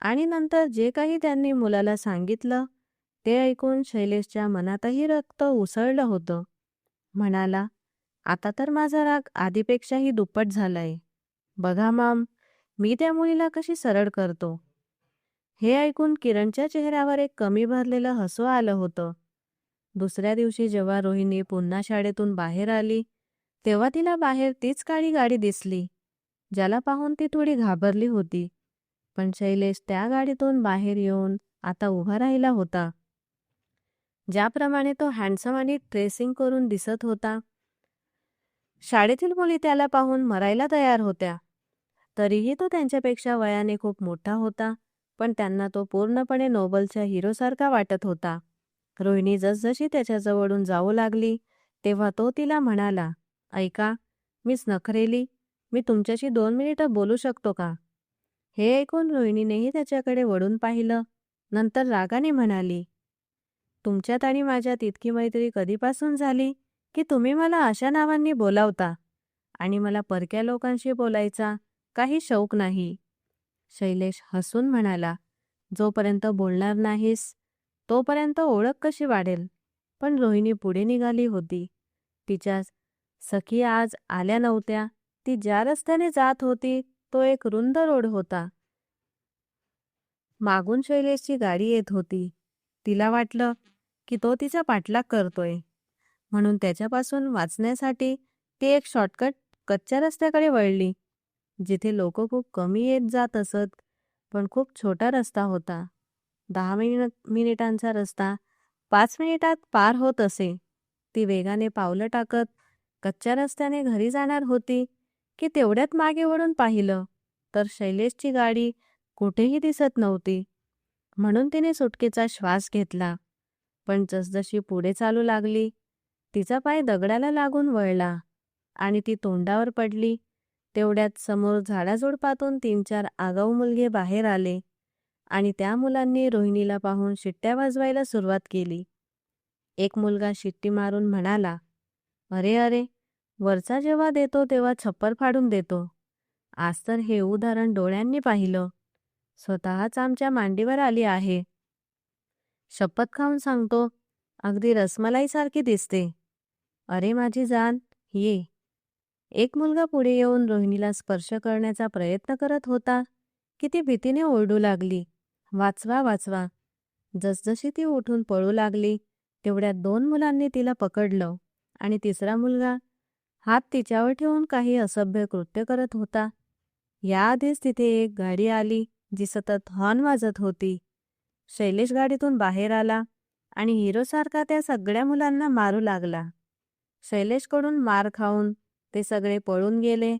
आणि नंतर जे काही त्यांनी मुलाला सांगितलं ते ऐकून शैलेशच्या मनातही रक्त उसळलं होतं. म्हणाला, आता तर माझा राग आधीपेक्षाही दुप्पट झालाय. बघा माम, मी त्या मुलीला कशी सरळ करतो. हे ऐकून किरणच्या चेहऱ्यावर एक कमी भरलेलं हसू आलं होतं. दुसऱ्या दिवशी जेव्हा रोहिणी पुन्हा शाळेतून बाहेर आली, तेव्हा तिला बाहेर तीच काळी गाडी दिसली, ज्याला पाहून ती थोडी घाबरली होती. पण शैलेश त्या गाडीतून बाहेर येऊन आता उभा राहिला होता. ज्याप्रमाणे तो हँडसम आणि ड्रेसिंग करून दिसत होता, शाळेतील मुली त्याला पाहून मरायला तयार होत्या. तरीही तो त्यांच्यापेक्षा वयाने खूप मोठा होता, पण त्यांना तो पूर्णपणे नोबलच्या हिरोसारखा वाटत होता. रोहिणी जसजशी त्याच्याजवळून जाऊ लागली, तेव्हा तो तिला म्हणाला, ऐका, मिस नखरेली, मी तुमच्याशी 2 मिनिटं बोलू शकतो का? हे ऐकून रोहिणीनेही त्याच्याकडे वळून पाहिलं. नंतर रागाने म्हणाली, तुमच्यात आणि माझ्यात इतकी मैत्री कधीपासून झाली की तुम्ही मला अशा नावांनी बोलावता आणि मला परक्या लोकांशी बोलायचा काही शौक नाही. शैलेश हसून म्हणाला, जोपर्यंत बोलणार नाहीस तोपर्यंत ओळख कशी वाढेल? पण रोहिणी पुढे निघाली होती. तिच्या सखी आज आल्या नव्हत्या. ती ज्या रस्त्याने जात होती तो एक रुंद रोड होता. मागून शैलेशची गाडी येत होती. तिला वाटलं की तो तिचा पाठलाग करतोय, म्हणून त्याच्यापासून वाचण्यासाठी ती एक शॉर्टकट कच्च्या रस्त्याकडे वळली, जिथे लोक खूप कमी येत जात असत. पण खूप छोटा रस्ता होता. 10 मिनिटांचा रस्ता 5 मिनिटात पार होत असे. ती वेगाने पावलं टाकत कच्च्या रस्त्याने घरी जाणार होती की तेवढ्यात मागे वळून पाहिलं तर शैलेशची गाडी कुठेही दिसत नव्हती. म्हणून तिने सुटकेचा श्वास घेतला. पण जसजशी पुढे चालू लागली तिचा पाय दगडाला लागून वळला आणि ती तोंडावर पडली. तेवढ्यात समोर झाडाझुडपातून 3-4 आगाऊ मुलगे बाहेर आले आणि त्या मुलांनी रोहिणीला पाहून शिट्ट्या वाजवायला सुरुवात केली. एक मुलगा शिट्टी मारून म्हणाला, अरे अरे, वरचा जेव्हा देतो तेव्हा छप्पर फाडून देतो. आज तर हे उदाहरण डोळ्यांनी पाहिलं. स्वतःच आमच्या मांडीवर आली आहे. शपथ खाऊन सांगतो, अगदी रसमलाईसारखी दिसते. अरे माझी जान, ये. एक मुलगा पुढे येऊन रोहिणीला स्पर्श करण्याचा प्रयत्न करत होता की ती भीतीने ओरडू लागली, वाचवा वाचवा. जसजशी ती उठून पळू लागली तेवढ्यात 2 मुलांनी तिला पकडलं आणि तिसरा मुलगा हात तिच्यावर ठेवून काही असभ्य कृत्य करत होता. याआधीच तिथे एक गाडी आली जी सतत हॉर्न वाजत होती. शैलेश गाडीतून बाहेर आला आणि हिरोसारखा त्या सगळ्या मुलांना मारू लागला. शैलेशकडून मार खाऊन ते सगळे पळून गेले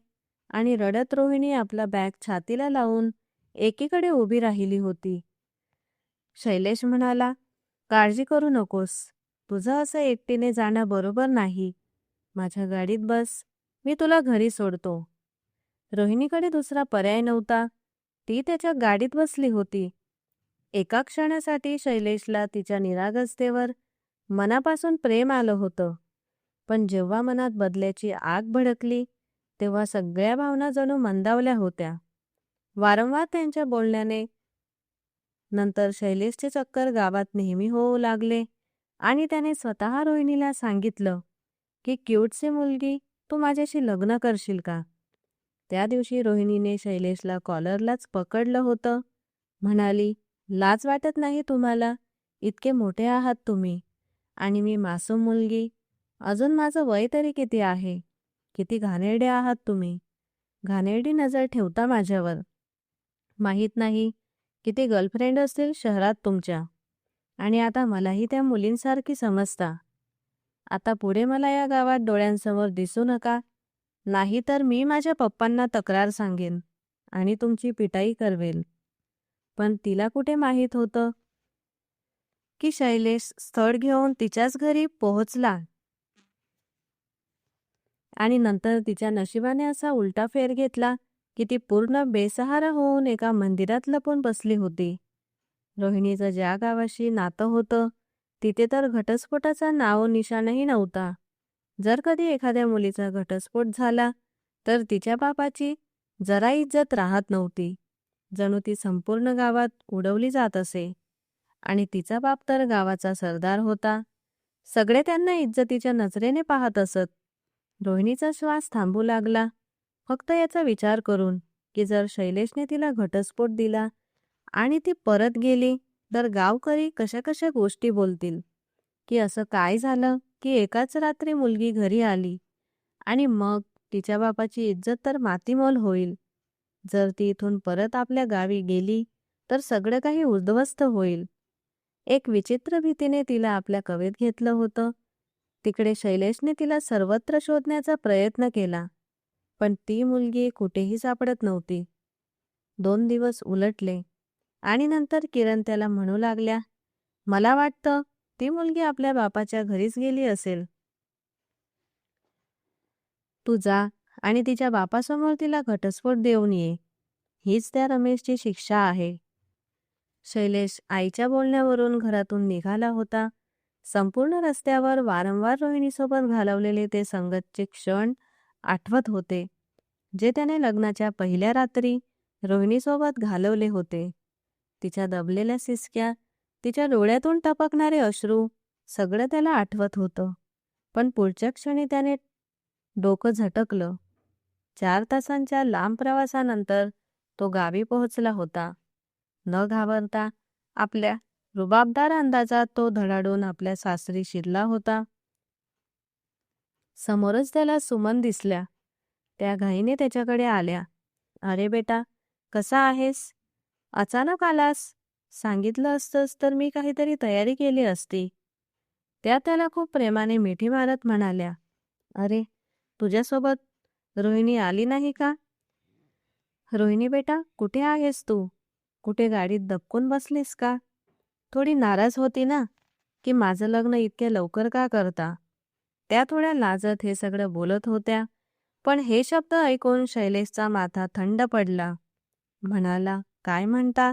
आणि रडत रोहिणी आपला बॅग छातीला लावून एकीकडे उभी राहिली होती. शैलेश म्हणाला, काळजी करू नकोस. तुझं असं एकटीने जाणं बरोबर नाही. माझ्या गाडीत बस, मी तुला घरी सोडतो. रोहिणीकडे दुसरा पर्याय नव्हता. ती त्याच्या गाडीत बसली होती. एका क्षणासाठी शैलेशला तिच्या निरागसतेवर मनापासून प्रेम आलं होतं. पण जेव्हा मनात बदल्याची आग भडकली तेव्हा सगळ्या भावना जणू मंदावल्या होत्या. वारंवार त्यांच्या बोलण्याने नंतर शैलेशचे चक्कर गावात नेहमी होऊ लागले आणि त्याने स्वतः रोहिणीला सांगितलं की क्यूटची मुलगी, तू माझ्याशी लग्न करशील का? त्या दिवशी रोहिणीने शैलेशला कॉलरलाच पकडलं होतं. म्हणाली, लाज वाटत नाही तुम्हाला? इतके मोठे आहात तुम्ही आणि मी मासूम मुलगी. अजून माझं वय तरी किती आहे? किती घाणेरडे आहात तुम्ही. घाणेरडी नजर ठेवता माझ्यावर. माहीत नाही किती गर्लफ्रेंड असतील शहरात तुमच्या, आणि आता मलाही त्या मुलींसारखी समजता. आता पुढे मला या गावात डोळ्यांसमोर दिसू नका, नाही तर मी माझ्या पप्पांना तक्रार सांगेन आणि तुमची पिटाई करवेल. पण तिला कुठे माहीत होतं की शैलेश स्थळ घेऊन तिच्याच घरी पोहोचला आणि नंतर तिच्या नशिबाने असा उलटा फेर घेतला की ती पूर्ण बेसहारा होऊन एका मंदिरात लपून बसली होती. रोहिणीचं ज्या गावाशी नातं होतं तिथे तर घटस्फोटाचा नाव निशाणही नव्हता. जर कधी एखाद्या मुलीचा घटस्फोट झाला तर तिच्या बापाची जरा इज्जत राहत नव्हती. जणू ती संपूर्ण गावात उडवली जात असे. आणि तिचा बाप तर गावाचा सरदार होता. सगळे त्यांना इज्जतीच्या नजरेने पाहत असत. रोहिणीचा श्वास थांबू लागला, फक्त याचा विचार करून की जर शैलेशने तिला घटस्फोट दिला आणि ती परत गेली तर गावकरी कशा कशा गोष्टी बोलतील, की असं काय झालं की एकाच रात्री मुलगी घरी आली आणि मग तिच्या बापाची इज्जत तर मातीमोल होईल. जर ती इथून परत आपल्या गावी गेली तर सगळं काही उद्ध्वस्त होईल. एक विचित्र भीतीने तिला आपल्या कवेत घेतलं होतं. तिकडे शैलेशने तिला सर्वत्र शोधण्याचा प्रयत्न केला, पण ती मुलगी कुठेही सापडत नव्हती. 2 दिवस उलटले आणि नंतर किरण त्याला म्हणू लागल्या, मला वाटतं ती मुलगी आपल्या बापाच्या घरीच गेली असेल. तू जा आणि तिच्या बापासमोर तिला घटस्फोट देऊन ये. हीच त्या रमेशची शिक्षा आहे. शैलेश आईच्या बोलण्यावरून घरातून निघाला होता संपूर्ण रस्त्यावर वारंवार रोहिणीसोबत घालवलेले ते संगतचे क्षण आठवत होते, जे त्याने लग्नाच्या पहिल्या रात्री रोहिणीसोबत घालवले होते. तिच्या दबलेल्या सिसक्या, तिच्या डोळ्यातून टपकणारे अश्रू, सगळं त्याला आठवत होतं. पण पुढच्या क्षणी त्याने डोकं झटकलं. 4 तासांच्या लांब प्रवासानंतर तो गावी पोहोचला होता. न घाबरता आपल्या रुबाबदार अंदाजात तो धडाडून आपल्या सासरी शिरला होता. समोरच त्याला सुमन दिसल्या. त्या घाईने त्याच्याकडे आल्या. "अरे बेटा, कसा आहेस? अचानक आलास. सांगितलं असतंस तर मी काहीतरी तयारी केली असती." त्या त्याला खूप प्रेमाने मिठी मारत म्हणाल्या, "अरे, तुझ्यासोबत रोहिणी आली नाही का?" "रोहिणी बेटा, कुठे आहेस तू? कुठे गाडीत दबकून बसलीस का? थोडी नाराज होती ना की माझं लग्न इतक्या लवकर का करता?" त्या थोड्या लाजत हे सगळं बोलत होत्या, पण हे शब्द ऐकून शैलेशचा माथा थंड पडला. म्हणाला, "काय म्हणता?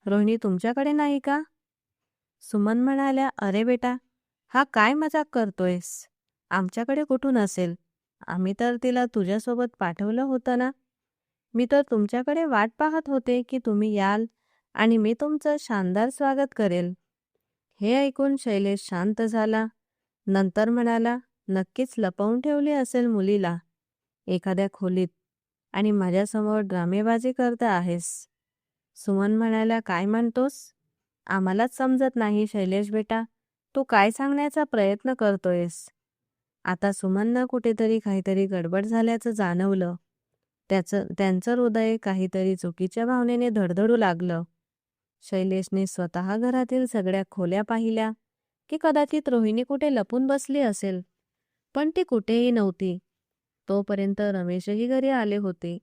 रोहिणी तुमच्याकडे नाही का?" सुमन म्हणाल्या, "अरे बेटा, हा काय मजाक करतोयस? आमच्याकडे कुठून असेल? आम्ही तर तिला तुझ्यासोबत पाठवलं होतं ना. मी तर तुमच्याकडे वाट पाहत होते की तुम्ही याल आणि मी तुमचं शानदार स्वागत करेल." हे ऐकून शैलेश शांत झाला. नंतर म्हणाला, "नक्कीच लपवून ठेवली असेल मुलीला एखाद्या खोलीत आणि माझ्यासमोर ड्रामेबाजी करता आहेस." सुमन म्हणाल्या, "काय म्हणतोस? आम्हालाच समजत नाही शैलेश बेटा, तू काय सांगण्याचा प्रयत्न करतोयस?" आता सुमननं कुठेतरी काहीतरी गडबड झाल्याचं जाणवलं. त्यांचं हृदय काहीतरी चुकीच्या भावनेने धडधडू लागलं. शैलेशने स्वतः घरातील सगळ्या खोल्या पाहिल्या की कदाचित रोहिणी कुठे लपून बसली असेल, पण ती कुठेही नव्हती. तोपर्यंत रमेशही घरी आले होते.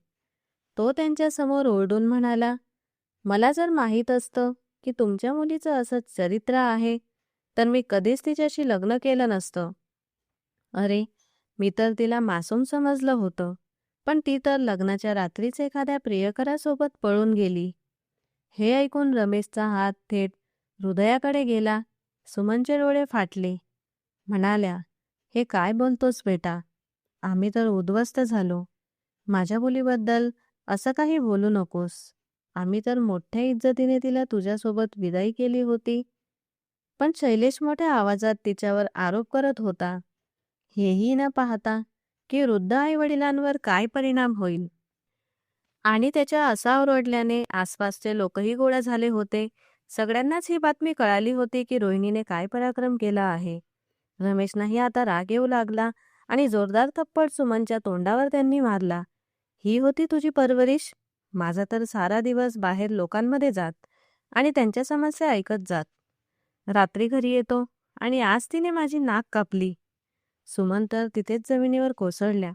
तो त्यांच्यासमोर ओरडून म्हणाला, "मला जर माहीत असतं की तुमच्या मुलीचं असं चरित्र आहे तर मी कधीच तिच्याशी लग्न केलं नसतं. अरे, मी तर तिला मासूम समजलं होतं, पण ती तर लग्नाच्या रात्रीच एखाद्या प्रियकरासोबत पळून गेली." हे ऐकून रमेशचा हात थेट हृदयाकडे गेला. सुमनचे डोळे फाटले. म्हणाल्या, "हे काय बोलतोस बेटा? आम्ही तर उद्ध्वस्त झालो. माझ्या मुलीबद्दल असं काही बोलू नकोस. आम्ही तर मोठ्या इज्जतीने तिला तुझ्यासोबत विदाई केली होती." पण शैलेश मोठ्या आवाजात तिच्यावर आरोप करत होता, हेही न पाहता की वृद्ध आईवडिलांवर काय परिणाम होईल. आणि त्याच्या असा ओरडल्याने आसपासचे लोकही गोळा झाले होते. सगळ्यांनाच ही बातमी कळाली होती की रोहिणीने काय पराक्रम केला आहे. रमेशनाही आता राग येऊ लागला आणि जोरदार थप्पड सुमनच्या तोंडावर त्यांनी मारला. "ही होती तुझी परवरिश? माझा तर सारा दिवस बाहेर लोकांमध्ये जात आणि त्यांच्या समस्या ऐकत जात. रात्री घरी येतो आणि आज तिने माझी नाक कापली." सुमन तर तिथेच जमिनीवर कोसळल्या.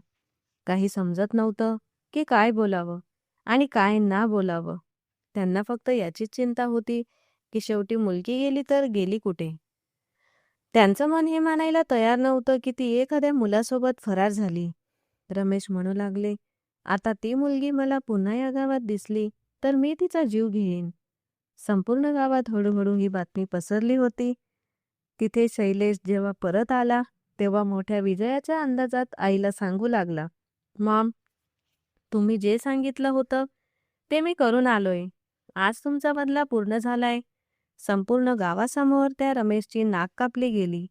काही समजत नव्हतं की काय बोलावं आणि काय ना बोलावं. त्यांना फक्त याचीच चिंता होती की शेवटी मुलगी गेली तर गेली कुठे. त्यांचं मन हे मानायला तयार नव्हतं की ती एखाद्या मुलासोबत फरार झाली. रमेश म्हणू लागले, "आता ती मुलगी मला पुन्हा या गावात दिसली तर मी तिचा जीव घेईन." संपूर्ण गावात हळूहळू ही बातमी पसरली होती. तिथे शैलेश जेव्हा परत आला तेव्हा मोठ्या विजयाच्या अंदाजात आईला सांगू लागला, "मॉम, तुम्ही जे सांगितलं होतं ते मी करून आलोय. आज तुमचा बदला पूर्ण झालाय." संपूर्ण गावासमोर त्या रमेशची नाक कापली गेली.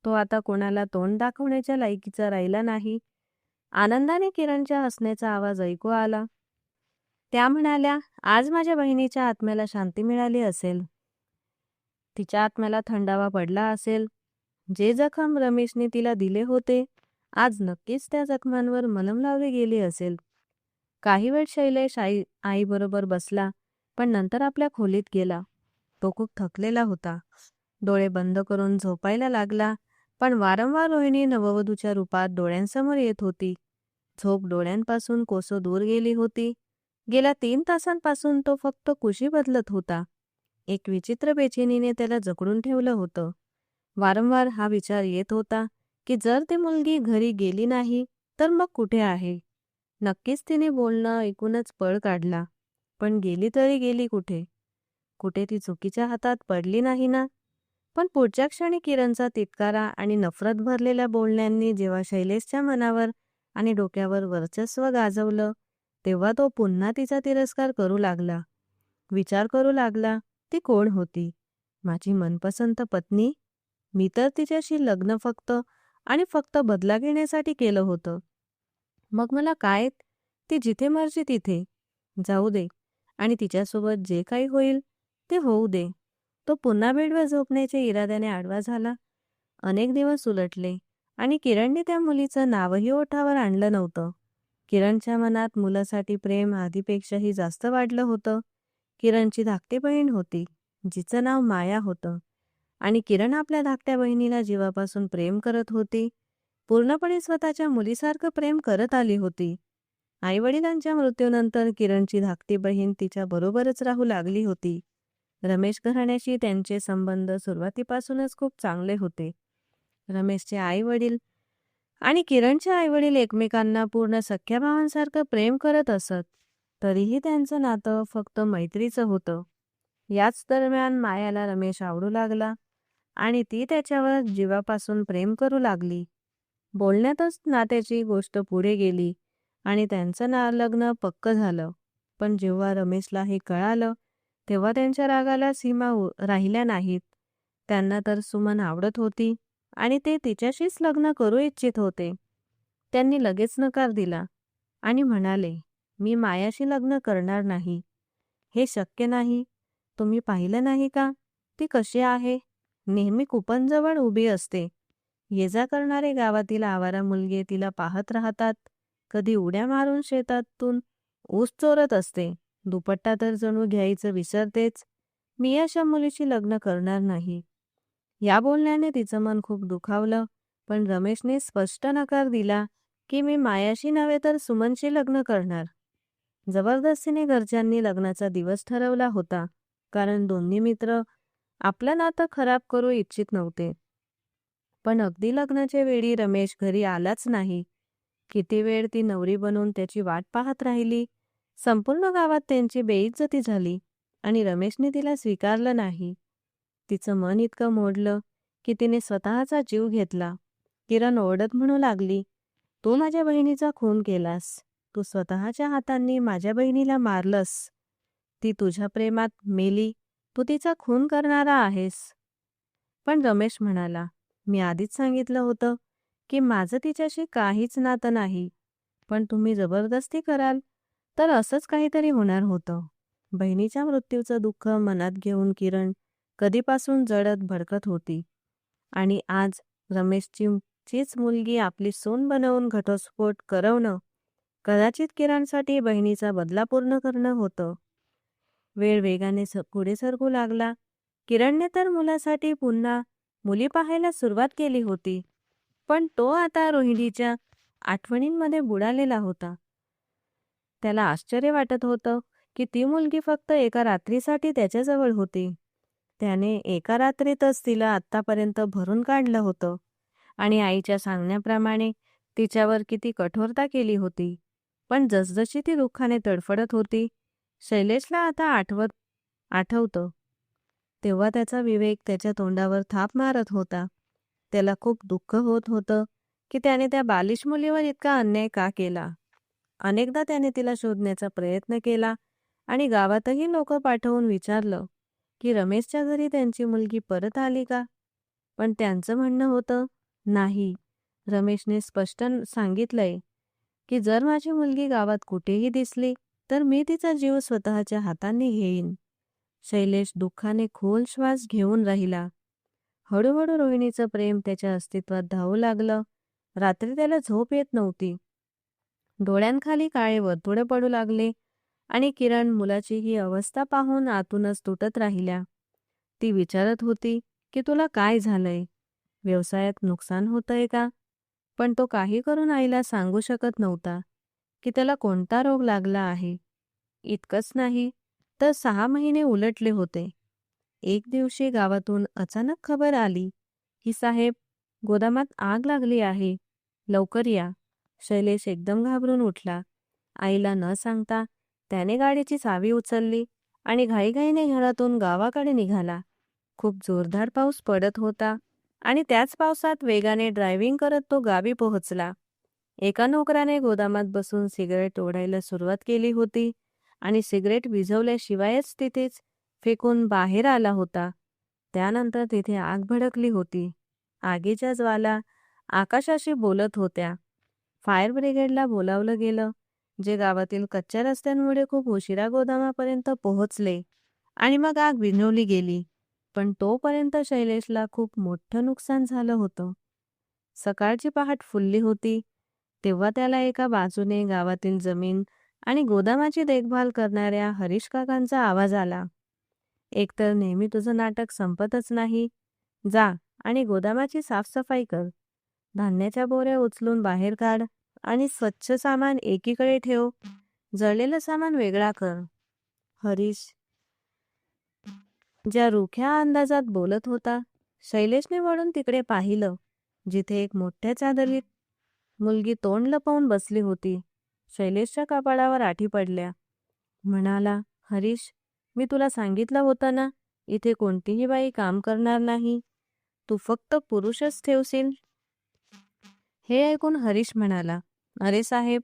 तो आता कोणाला तोंड दाखवण्याच्या लायकीचा राहिला नाही. आनंदाने किरणच्या हसण्याचा आवाज ऐकू आला. त्या म्हणाल्या, "आज माझ्या बहिणीच्या आत्म्याला शांती मिळाली असेल. तिच्या आत्म्याला थंडावा पडला असेल. जे जखम रमेशने तिला दिले होते, आज नक्कीच त्या जखमांवर मलम लावली गेली असेल." काही वेळ शैलेश आईबरोबर बसला, पण नंतर आपल्या खोलीत गेला. तो खूप थकलेला होता. डोळे बंद करून झोपायला लागला, पण वारंवार रोहिणी नववधूच्या रूपात डोळ्यांसमोर येत होती. झोप डोळ्यांपासून कोसो दूर गेली होती. गेल्या 3 तासांपासून तो फक्त कुशी बदलत होता. एक विचित्र बेचैनीने त्याला जखडून ठेवलं होतं. वारंवार हा विचार येत होता की जर ती मुलगी घरी गेली नाही तर मग कुठे आहे. नक्कीच तिने बोलणं ऐकूनच पळ काढला, पण गेली तरी गेली कुठे? कुठे ती चुकीच्या हातात पडली नाही ना? पण पुढच्या क्षणी किरणचा तिटकारा आणि नफरत भरलेल्या बोलण्यांनी जेव्हा शैलेशच्या मनावर आणि डोक्यावर वर्चस्व गाजवलं, तेव्हा तो पुन्हा तिचा तिरस्कार करू लागला. विचार करू लागला, ती कोण होती? माझी मनपसंत पत्नी? मी तर तिच्याशी लग्न फक्त आणि फक्त बदला घेण्यासाठी केलं होतं. मग मला काय? ती जिथे मर्जी तिथे जाऊ दे आणि तिच्यासोबत जे काही होईल ते होऊ दे. तो पुन्हा बेडवर झोपण्याच्या इराद्याने आडवा झाला. अनेक दिवस उलटले आणि किरणने त्या मुलीचं नावही ओठावर आणलं नव्हतं. किरणच्या मनात मुलासाठी प्रेम आधीपेक्षाही जास्त वाढलं होतं. किरणची धाकटी बहीण होती, जिचं नाव माया होतं, आणि किरण आपल्या धाकट्या बहिणीला जीवापासून प्रेम करत होती. पूर्णपणे स्वतःच्या मुलीसारखं प्रेम करत आली होती. आईवडिलांच्या मृत्यूनंतर किरणची धाकटी बहीण तिच्या बरोबरच राहू लागली होती. रमेश घराण्याशी त्यांचे संबंध सुरुवातीपासूनच खूप चांगले होते. रमेशचे आईवडील आणि किरणचे आईवडील एकमेकांना पूर्ण सख्या भावांसारखं प्रेम करत असत. तरीही त्यांचं नातं फक्त मैत्रीचं होतं. याच दरम्यान मायाला रमेश आवडू लागला आणि ती त्याच्यावर जीवापासून प्रेम करू लागली. बोलण्यातच नात्याची गोष्ट पुढे गेली आणि त्यांचं लग्न पक्क झालं. पण जेव्हा रमेशला हे कळालं, तेव्हा त्यांच्या रागाला सीमा राहिल्या नाहीत. त्यांना तर सुमन आवडत होती आणि ते तिच्याशीच लग्न करू इच्छित होते. त्यांनी लगेच नकार दिला आणि म्हणाले, मी मायाशी लग्न करणार नाही. हे शक्य नाही. तुम्ही पाहिलं नाही का ती कशी आहे? नेहमी कुपनजवळ उभी असते. ये जा करणारे गावातील आवारा मुलगे तिला पाहत राहतात. कधी उड्या मारून शेतातून ऊस चोरत असते. दुपट्टा तर जणू घ्यायचं विसरतेच. मी अशा मुलीशी लग्न करणार नाही. या बोलण्याने तिचं मन खूप दुखावलं. पण रमेशने स्पष्ट नकार दिला की मी मायाशी नव्हे तर सुमनशी लग्न करणार. जबरदस्तीने घरच्यांनी लग्नाचा दिवस ठरवला होता, कारण दोन्ही मित्र आपलं नातं खराब करू इच्छित नव्हते. पण अगदी लग्नाच्या वेळी रमेश घरी आलाच नाही. किती वेळ ती नवरी बनून त्याची वाट पाहत राहिली. संपूर्ण गावात त्यांची बेइज्जती झाली आणि रमेशने तिला स्वीकारलं नाही. तिचं मन इतकं मोडलं की तिने स्वतःचा जीव घेतला. किरण ओरडत म्हणू लागली, तू माझ्या बहिणीचा खून केलास. तू स्वतःच्या हातांनी माझ्या बहिणीला मारलंस. ती तुझ्या प्रेमात मेली. तू तिचा खून करणारा आहेस. पण रमेश म्हणाला, मी आधीच सांगितलं होतं की माझं तिच्याशी काहीच नातं नाही. पण तुम्ही जबरदस्ती कराल तर असंच काहीतरी होणार होतं. बहिणीच्या मृत्यूचं दुःख मनात घेऊन किरण कधीपासून जळत भडकत होती आणि आज रमेशचीच मुलगी आपली सून बनवून घटस्फोट करवणं कदाचित किरणसाठी बहिणीचा बदला पूर्ण करणं होतं. वेळ वेगाने पुढे सरकू लागला. किरणने तर मुलासाठी पुन्हा मुली पाहायला सुरुवात केली होती. पण तो आता रोहिणीच्या आठवणींमध्ये बुडालेला होता. त्याला आश्चर्य वाटत होतं की ती मुलगी फक्त एका रात्रीसाठी त्याच्याजवळ होती. त्याने एका रात्रीतच तिला आत्तापर्यंत भरून काढलं होतं आणि आईच्या सांगण्याप्रमाणे तिच्यावर किती कठोरता केली होती. पण जसजशी ती दुःखाने तडफडत होती, शैलेशला आता आठवतं तेव्हा त्याचा विवेक त्याच्या तोंडावर थाप मारत होता. त्याला खूप दुःख होत होतं की त्याने त्या बालिश मुलीवर इतका अन्याय का केला. अनेकदा त्याने तिला शोधण्याचा प्रयत्न केला आणि गावातही लोक पाठवून विचारलं की रमेशच्या घरी त्यांची मुलगी परत आली का. पण त्यांचं म्हणणं होतं, नाही. रमेशने स्पष्ट सांगितलंय की जर माझी मुलगी गावात कुठेही दिसली तर मी तिचा जीव स्वतःच्या हातांनी घेईन. शैलेश दुःखाने खोल श्वास घेऊन राहिला. हळूहळू रोहिणीचं प्रेम त्याच्या अस्तित्वात धावू लागलं. रात्री त्याला झोप येत नव्हती. डोळ्यांखाली काळे वर्तुळे पडू लागले आणि किरण मुलाची ही अवस्था पाहून आतूनच तुटत राहिल्या. ती विचारत होती की तुला काय झालंय? व्यवसायात नुकसान होतंय का? पण तो काही करून आईला सांगू शकत नव्हता की त्याला कोणता रोग लागला आहे. इतकंच नाही तर 6 महिने उलटले होते. एक दिवशी गावातून अचानक खबर आली की साहेब, गोदामात आग लागली आहे, लवकर या. शैलेश एकदम घाबरून उठला. आईला न सांगता त्याने गाडीची चावी उचलली आणि घाईघाईने घरातून गावाकडे निघाला. खूप जोरदार पाऊस पडत होता आणि त्याच पावसात वेगाने ड्रायव्हिंग करत तो गावी पोहोचला. एका नोकराने गोदामात बसून सिगारेट ओढायला सुरुवात केली होती आणि सिगारेट विझवल्याशिवायच तिथेच फेकून बाहेर आला होता. त्यानंतर तिथे आग भडकली होती. आगीच्या ज्वाला आकाशाशी बोलत होत्या. फायर ब्रिगेडला बोलावलं गेलं, जे गावातील कच्च्या रस्त्यांमुळे खूप उशिरा गोदामापर्यंत पोहोचले आणि मग आग विझवली गेली. पण तोपर्यंत शैलेशला खूप मोठं नुकसान झालं होतं. सकाळची पहाट फुलली होती तेव्हा त्याला एका बाजूने गावातील जमीन आणि गोदामाची देखभाल करणाऱ्या हरीश काकांचा आवाज आला. एकतर नेहमी तुझं नाटक संपतच नाही. जा आणि गोदामाची साफसफाई कर. धान्याच्या बोऱ्या उचलून बाहेर काढ आणि स्वच्छ सामान एकीकडे ठेव. जळलेलं सामान वेगळा कर. हरीश ज्या रुख्या अंदाजात बोलत होता, शैलेशने वळून तिकडे पाहिलं, जिथे एक मोठ्या चादरीत मुलगी तोंड लपवून बसली होती. शैलेशच्या कपाळावर आठी पडल्या. म्हणाला, हरीश, मी तुला सांगितलं होतं ना, इथे कोणतीही बाई काम करणार नाही. तू फक्त पुरुषच ठेवशील. हे ऐकून हरीश म्हणाला, अरे साहेब,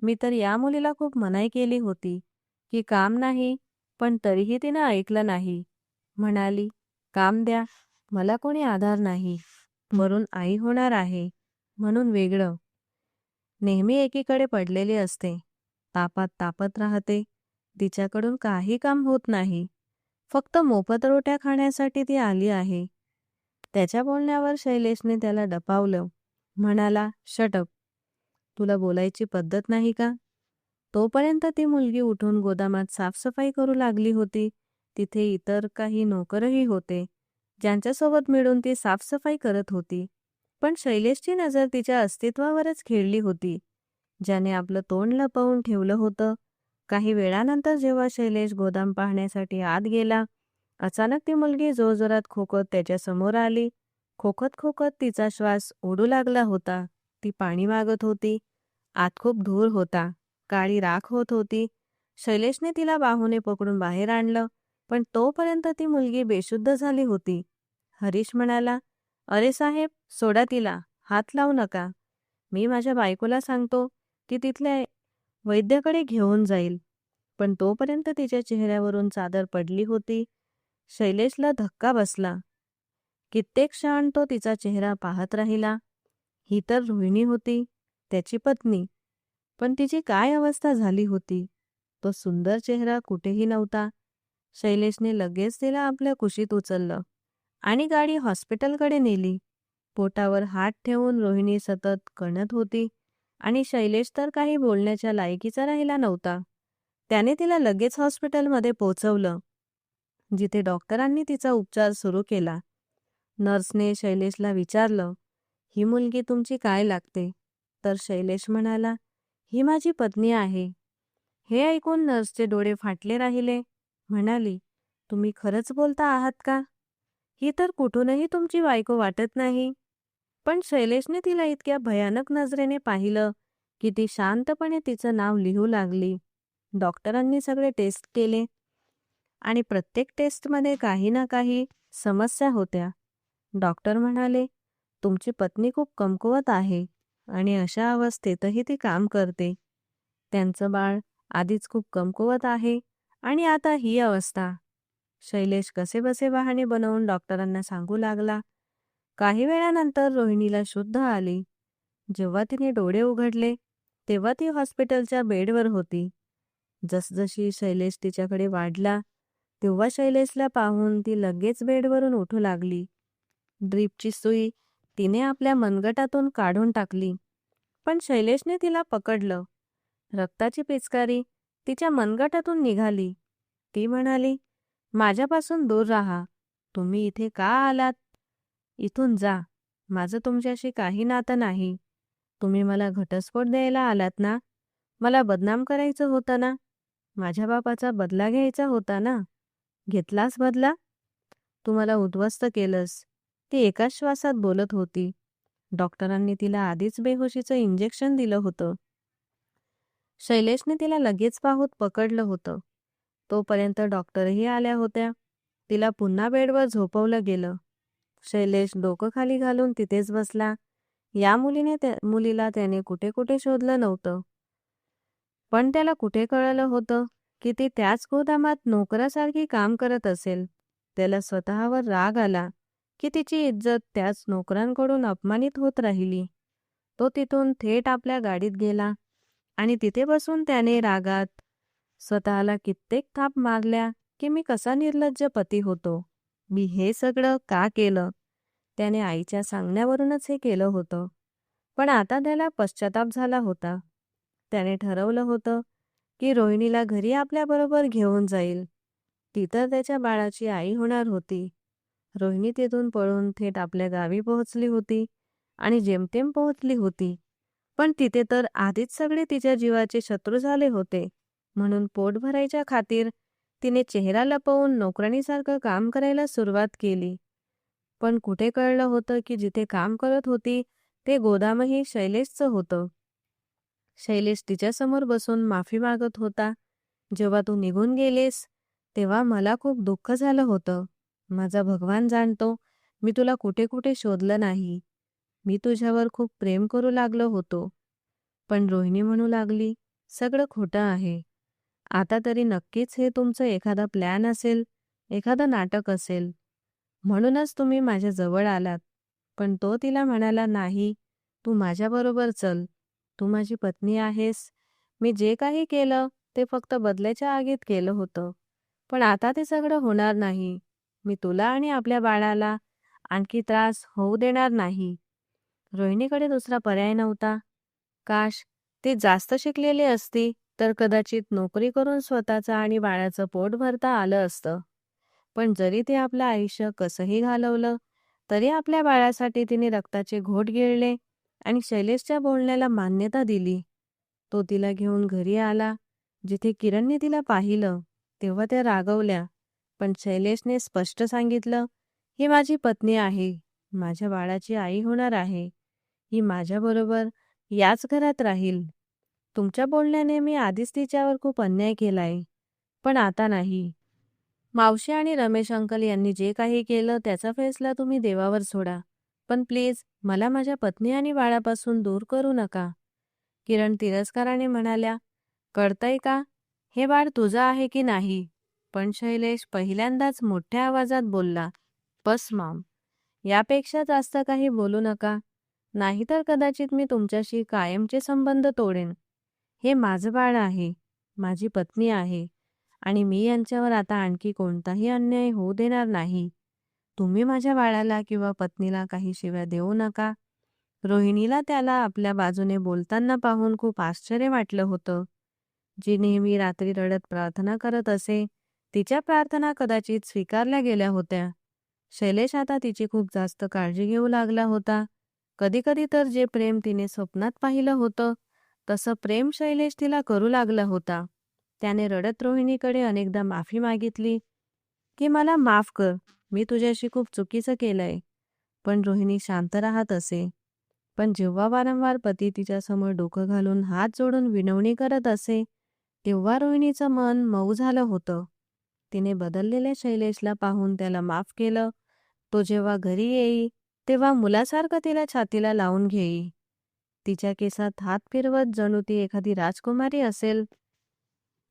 मी तर या मुलीला खूप मनाई केली होती की काम नाही, पण तरीही तिनं ऐकलं नाही. म्हणाली, काम द्या, मला कोणी आधार नाही, वरून आई होणार आहे म्हणून वेगळं. नेहमी एकीकडे पडलेली असते, तापात तापत राहते. तिच्याकडून काही काम होत नाही. फक्त मोफत रोट्या खाण्यासाठी ती आली आहे. त्याच्या बोलण्यावर शैलेशने त्याला डपावलं. म्हणाला, शटअप, तुला बोलायची पद्धत नाही का? तोपर्यंत ती मुलगी उठून गोदामात साफसफाई करू लागली होती. तिथे इतर काही नोकरही होते, ज्यांच्यासोबत मिळून ती साफसफाई करत होती. पण शैलेशची नजर तिच्या अस्तित्वावरच खेळली होती, ज्याने आपलं तोंड लपवून ठेवलं होतं. काही वेळानंतर जेव्हा शैलेश गोदाम पाहण्यासाठी आत गेला, अचानक ती मुलगी जोरजोरात खोकत त्याच्यासमोर आली. खोकत खोकत तिचा श्वास ओढू लागला होता. ती पाणी मागत होती. आत खूप धूर होता, काळी राख होत होती. शैलेशने तिला बाहूने पकडून बाहेर आणलं, पण तोपर्यंत ती मुलगी बेशुद्ध झाली होती. हरीश म्हणाला, अरे साहेब, सोडा तिला, हात लावू नका. मी माझ्या बायकोला सांगतो, ती तिथल्या वैद्याकडे घेऊन जाईल. पण तोपर्यंत तिच्या चेहऱ्यावरून चादर पडली होती. शैलेशला धक्का बसला. कित्येक क्षण तो तिचा चेहरा पाहत राहिला. ही तर रोहिणी होती, त्याची पत्नी. पण तिची काय अवस्था झाली होती? तो सुंदर चेहरा कुठेही नव्हता. शैलेशने लगेच तिला आपल्या कुशीत उचललं आणि गाडी हॉस्पिटलकडे नेली. पोटावर हात ठेवून रोहिणी सतत कणत होती आणि शैलेश तर काही बोलण्याच्या लायकीचा राहिला नव्हता. त्याने तिला लगेच हॉस्पिटलमध्ये पोहोचवलं, जिथे डॉक्टरांनी तिचा उपचार सुरू केला. नर्सने शैलेशला विचारलं, ही मुलगी तुमची काय लागते? तर शैलेश म्हणाला, ही माझी पत्नी आहे. हे ऐकून नर्सचे डोळे फाटले राहिले. म्हणाली, तुम्ही खरंच बोलता आहात का? ही तर कुठूनही तुमची बायको वाटत नाही. पण शैलेशने तिला इतक्या भयानक नजरेने पाहिलं की ती शांतपणे तिचं नाव लिहू लागली. डॉक्टरांनी सगळे टेस्ट केले आणि प्रत्येक टेस्टमध्ये काही ना काही समस्या होत्या. डॉक्टर म्हणाले, तुमची पत्नी खूप कमकुवत आहे आणि अशा अवस्थेतही ती काम करते. त्यांचं बाळ आधीच खूप कमकुवत आहे आणि आता ही अवस्था. शैलेश कसेबसे बहाणे बनवून डॉक्टरांना सांगू लागला. काही वेळानंतर रोहिणीला शुद्ध आली. जेव्हा तिने डोळे उघडले तेव्हा ती हॉस्पिटलच्या बेडवर होती. जसजशी शैलेश तिच्याकडे वाढला तेव्हा शैलेशला पाहून ती लगेच बेडवरून उठू लागली. ड्रीपची सुई तिने आपल्या मनगटातून काढून टाकली, पण शैलेशने तिला पकडलं. रक्ताची पिचकारी तिच्या मनगटातून निघाली. ती म्हणाली, माझ्यापासून दूर राहा. तुम्ही इथे का आलात? इथून जा. माझं तुमच्याशी काही नातं नाही. तुम्ही मला घटस्फोट द्यायला आलात ना? मला बदनाम करायचं होतं ना? माझ्या बापाचा बदला घ्यायचा होता ना? घेतलास बदला? तू मला उद्ध्वस्त केलंस. ती एकाच श्वासात बोलत होती. डॉक्टरांनी तिला आधीच बेहोशीचं इंजेक्शन दिलं होतं. शैलेशने तिला लगेच पाहूत पकडलं होतं. तोपर्यंत डॉक्टरही आल्या होत्या. तिला पुन्हा बेडवर झोपवलं गेलं. शैलेश डोकं खाली घालून तिथेच बसला. या मुलीला त्याने कुठे कुठे शोधलं नव्हतं, पण त्याला कुठे कळलं होतं की ती त्याच गोदामात नोकरासारखी काम करत असेल. त्याला स्वतःवर राग आला की तिची इज्जत त्याच नोकरांकडून अपमानित होत राहिली. तो तिथून थेट आपल्या गाडीत गेला आणि तिथे बसून त्याने रागात स्वतःला कित्येक थाप मारल्या की मी कसा निर्लज्ज पती होतो. मी हे सगळं का केलं? त्याने आईच्या सांगण्यावरूनच हे केलं होतं. पण आता त्याला पश्चाताप झाला होता. त्याने ठरवलं होतं की रोहिणीला घरी आपल्याबरोबर घेऊन जाईल. ती तर त्याच्या बाळाची आई होणार होती. रोहिणी तिथून पळून थेट आपल्या गावी पोहोचली होती आणि जेमतेम पोहोचली होती. पण तिथे तर आधीच सगळे तिच्या जीवाचे शत्रू झाले होते. म्हणून पोट भरायच्या खातीर तिने चेहरा लपवून नोकराणीसारखं काम करायला सुरुवात केली. पण कुठे कळलं होतं की जिथे काम करत होती ते गोदामही शैलेशचं होतं. शैलेश तिच्यासमोर बसून माफी मागत होता. जेव्हा तू निघून गेलीस तेव्हा मला खूप दुःख झालं होतं. माझा भगवान जाणतो, मी तुला कुठे कुठे शोधलं नाही. मी तुझ्यावर खूप प्रेम करू लागलो होतो. पण रोहिणी म्हणू लागली, सगळं खोटं आहे. आता तरी नक्कीच हे तुमचं एखादा प्लॅन असेल, एखादं नाटक असेल. म्हणूनच तुम्ही माझ्या जवळ आलात. पण तो तिला म्हणाला, नाही, तू माझ्याबरोबर चल. तू माझी पत्नी आहेस. मी जे काही केलं ते फक्त बदल्याच्या आगीत केलं होतं. पण आता ते सगळं होणार नाही. मी तुला आणि आपल्या बाळाला आणखी त्रास होऊ देणार नाही. रोहिणीकडे दुसरा पर्याय नव्हता. काश ती जास्त शिकलेली असती तर कदाचित नोकरी करून स्वतःचं आणि बाळाचं पोट भरता आलं असतं. पण जरी ते आपलं आयुष्य कसंही घालवलं तरी आपल्या बाळासाठी तिने रक्ताचे घोट गिळले आणि शैलेशच्या बोलण्याला मान्यता दिली. तो तिला घेऊन घरी आला. जिथे किरणने तिला पाहिलं तेव्हा त्या रागवल्या. पण शैलेशने स्पष्ट सांगितलं, ही माझी पत्नी आहे, माझ्या बाळाची आई होणार आहे. ही माझ्याबरोबर याच घरात राहील. तुमच्या बोलण्याने मी आधीच तिच्यावर खूप अन्याय केलाय, पण आता नाही. मावशी आणि रमेश अंकल यांनी जे काही केलं त्याचा फैसला तुम्ही देवावर सोडा. पण प्लीज मला माझ्या पत्नी आणि बाळापासून दूर करू नका. किरण तिरस्काराने म्हणाल्या, कळतंय का? हे बाळ तुझं आहे की नाही? पण शैलेश पहिल्यांदाच मोठ्या आवाजात बोलला, बस मॉम, यापेक्षा जास्त काही बोलू नका. नाहीतर कदाचित मी तुमच्याशी कायमचे संबंध तोडेन. हे माझं बाळ आहे, माझी पत्नी आहे आणि मी यांच्यावर आता आणखी कोणताही अन्याय होऊ देणार नाही. तुम्ही माझ्या बाळाला किंवा पत्नीला काही शिव्या देऊ नका. रोहिणीला त्याला आपल्या बाजूने बोलताना पाहून खूप आश्चर्य वाटलं होतं. जी नेहमी रात्री रडत प्रार्थना करत असे, तिच्या प्रार्थना कदाचित स्वीकारल्या गेल्या होत्या. शैलेश आता तिची खूप जास्त काळजी घेऊ लागला होता. कधीकधी तर जे प्रेम तिने स्वप्नात पाहिलं होतं तसं प्रेम शैलेश तिला करू लागला होता. त्याने रडत रोहिणीकडे अनेकदा माफी मागितली की मला माफ कर, मी तुझ्याशी खूप चुकीचं केलंय. पण रोहिणी शांत राहत असे. पण जेव्हा वारंवार पती तिच्यासमोर डोकं घालून हात जोडून विनवणी करत असे तेव्हा रोहिणीचं मन मऊ झालं होतं. तिने बदललेल्या शैलेशला पाहून त्याला माफ केलं. तो जेव्हा घरी येई तेव्हा मुलासारखं तिला छातीला लावून घेई. तिच्या केसात हात फिरवत जणू ती एखादी राजकुमारी असेल.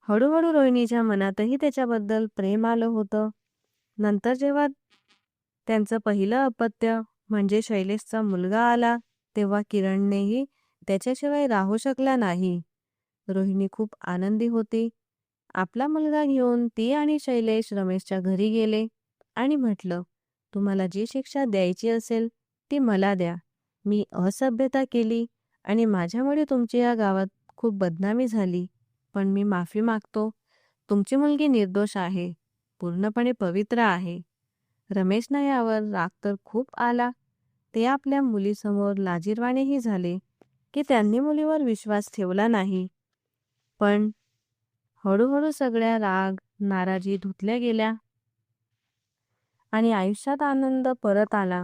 हळूहळू रोहिणीच्या मनातही त्याच्याबद्दल प्रेम आलं होतं. नंतर जेव्हा त्यांचं पहिलं अपत्य म्हणजे शैलेशचा मुलगा आला तेव्हा किरणनेही त्याच्याशिवाय राहू शकला नाही. रोहिणी खूप आनंदी होती. आपला मुलगा घेऊन ती आणि शैलेश रमेशच्या घरी गेले आणि म्हटलं, तुम्हाला जी शिक्षा द्यायची असेल ती मला द्या. मी असभ्यता केली आणि माझ्यामुळे तुमची या गावात खूप बदनामी झाली. पण मी माफी मागतो. तुमची मुलगी निर्दोष आहे, पूर्णपणे पवित्र आहे. रमेशना यावर राग तर खूप आला. ते आपल्या मुलीसमोर लाजिरवाणेही झाले की त्यांनी मुलीवर विश्वास ठेवला नाही. पण हळूहळू सगळ्या राग नाराजी धुतल्या गेल्या आणि आयुष्यात आनंद परत आला.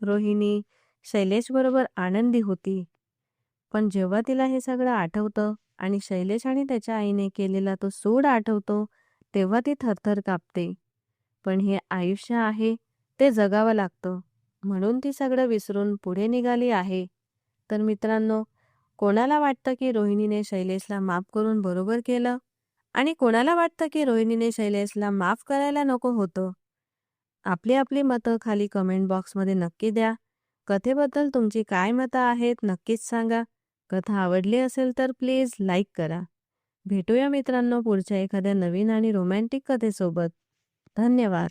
रोहिणी शैलेश बरोबर आनंदी होती. पण जेव्हा तिला हे सगळं आठवतं आणि शैलेश आणि त्याच्या आईने केलेला तो सूड आठवतो तेव्हा ती थरथर कापते. पण हे आयुष्य आहे, ते जगावं लागतं. म्हणून ती सगळं विसरून पुढे निघाली आहे. तर मित्रांनो, कोणाला वाटतं की रोहिणीने शैलेशला माफ करून बरोबर केलं? आणि कोणाला वाटतं की रोहिणीने शैलेशला माफ करायला नको होतं? आपली आपली मतं खाली कमेंट बॉक्समध्ये नक्की द्या. कथेबद्दल तुमची काय मतं आहेत नक्कीच सांगा. कथा आवडली असेल तर प्लीज लाईक करा. भेटूया मित्रांनो पुढच्या एखाद्या नवीन आणि रोमॅन्टिक कथेसोबत. धन्यवाद.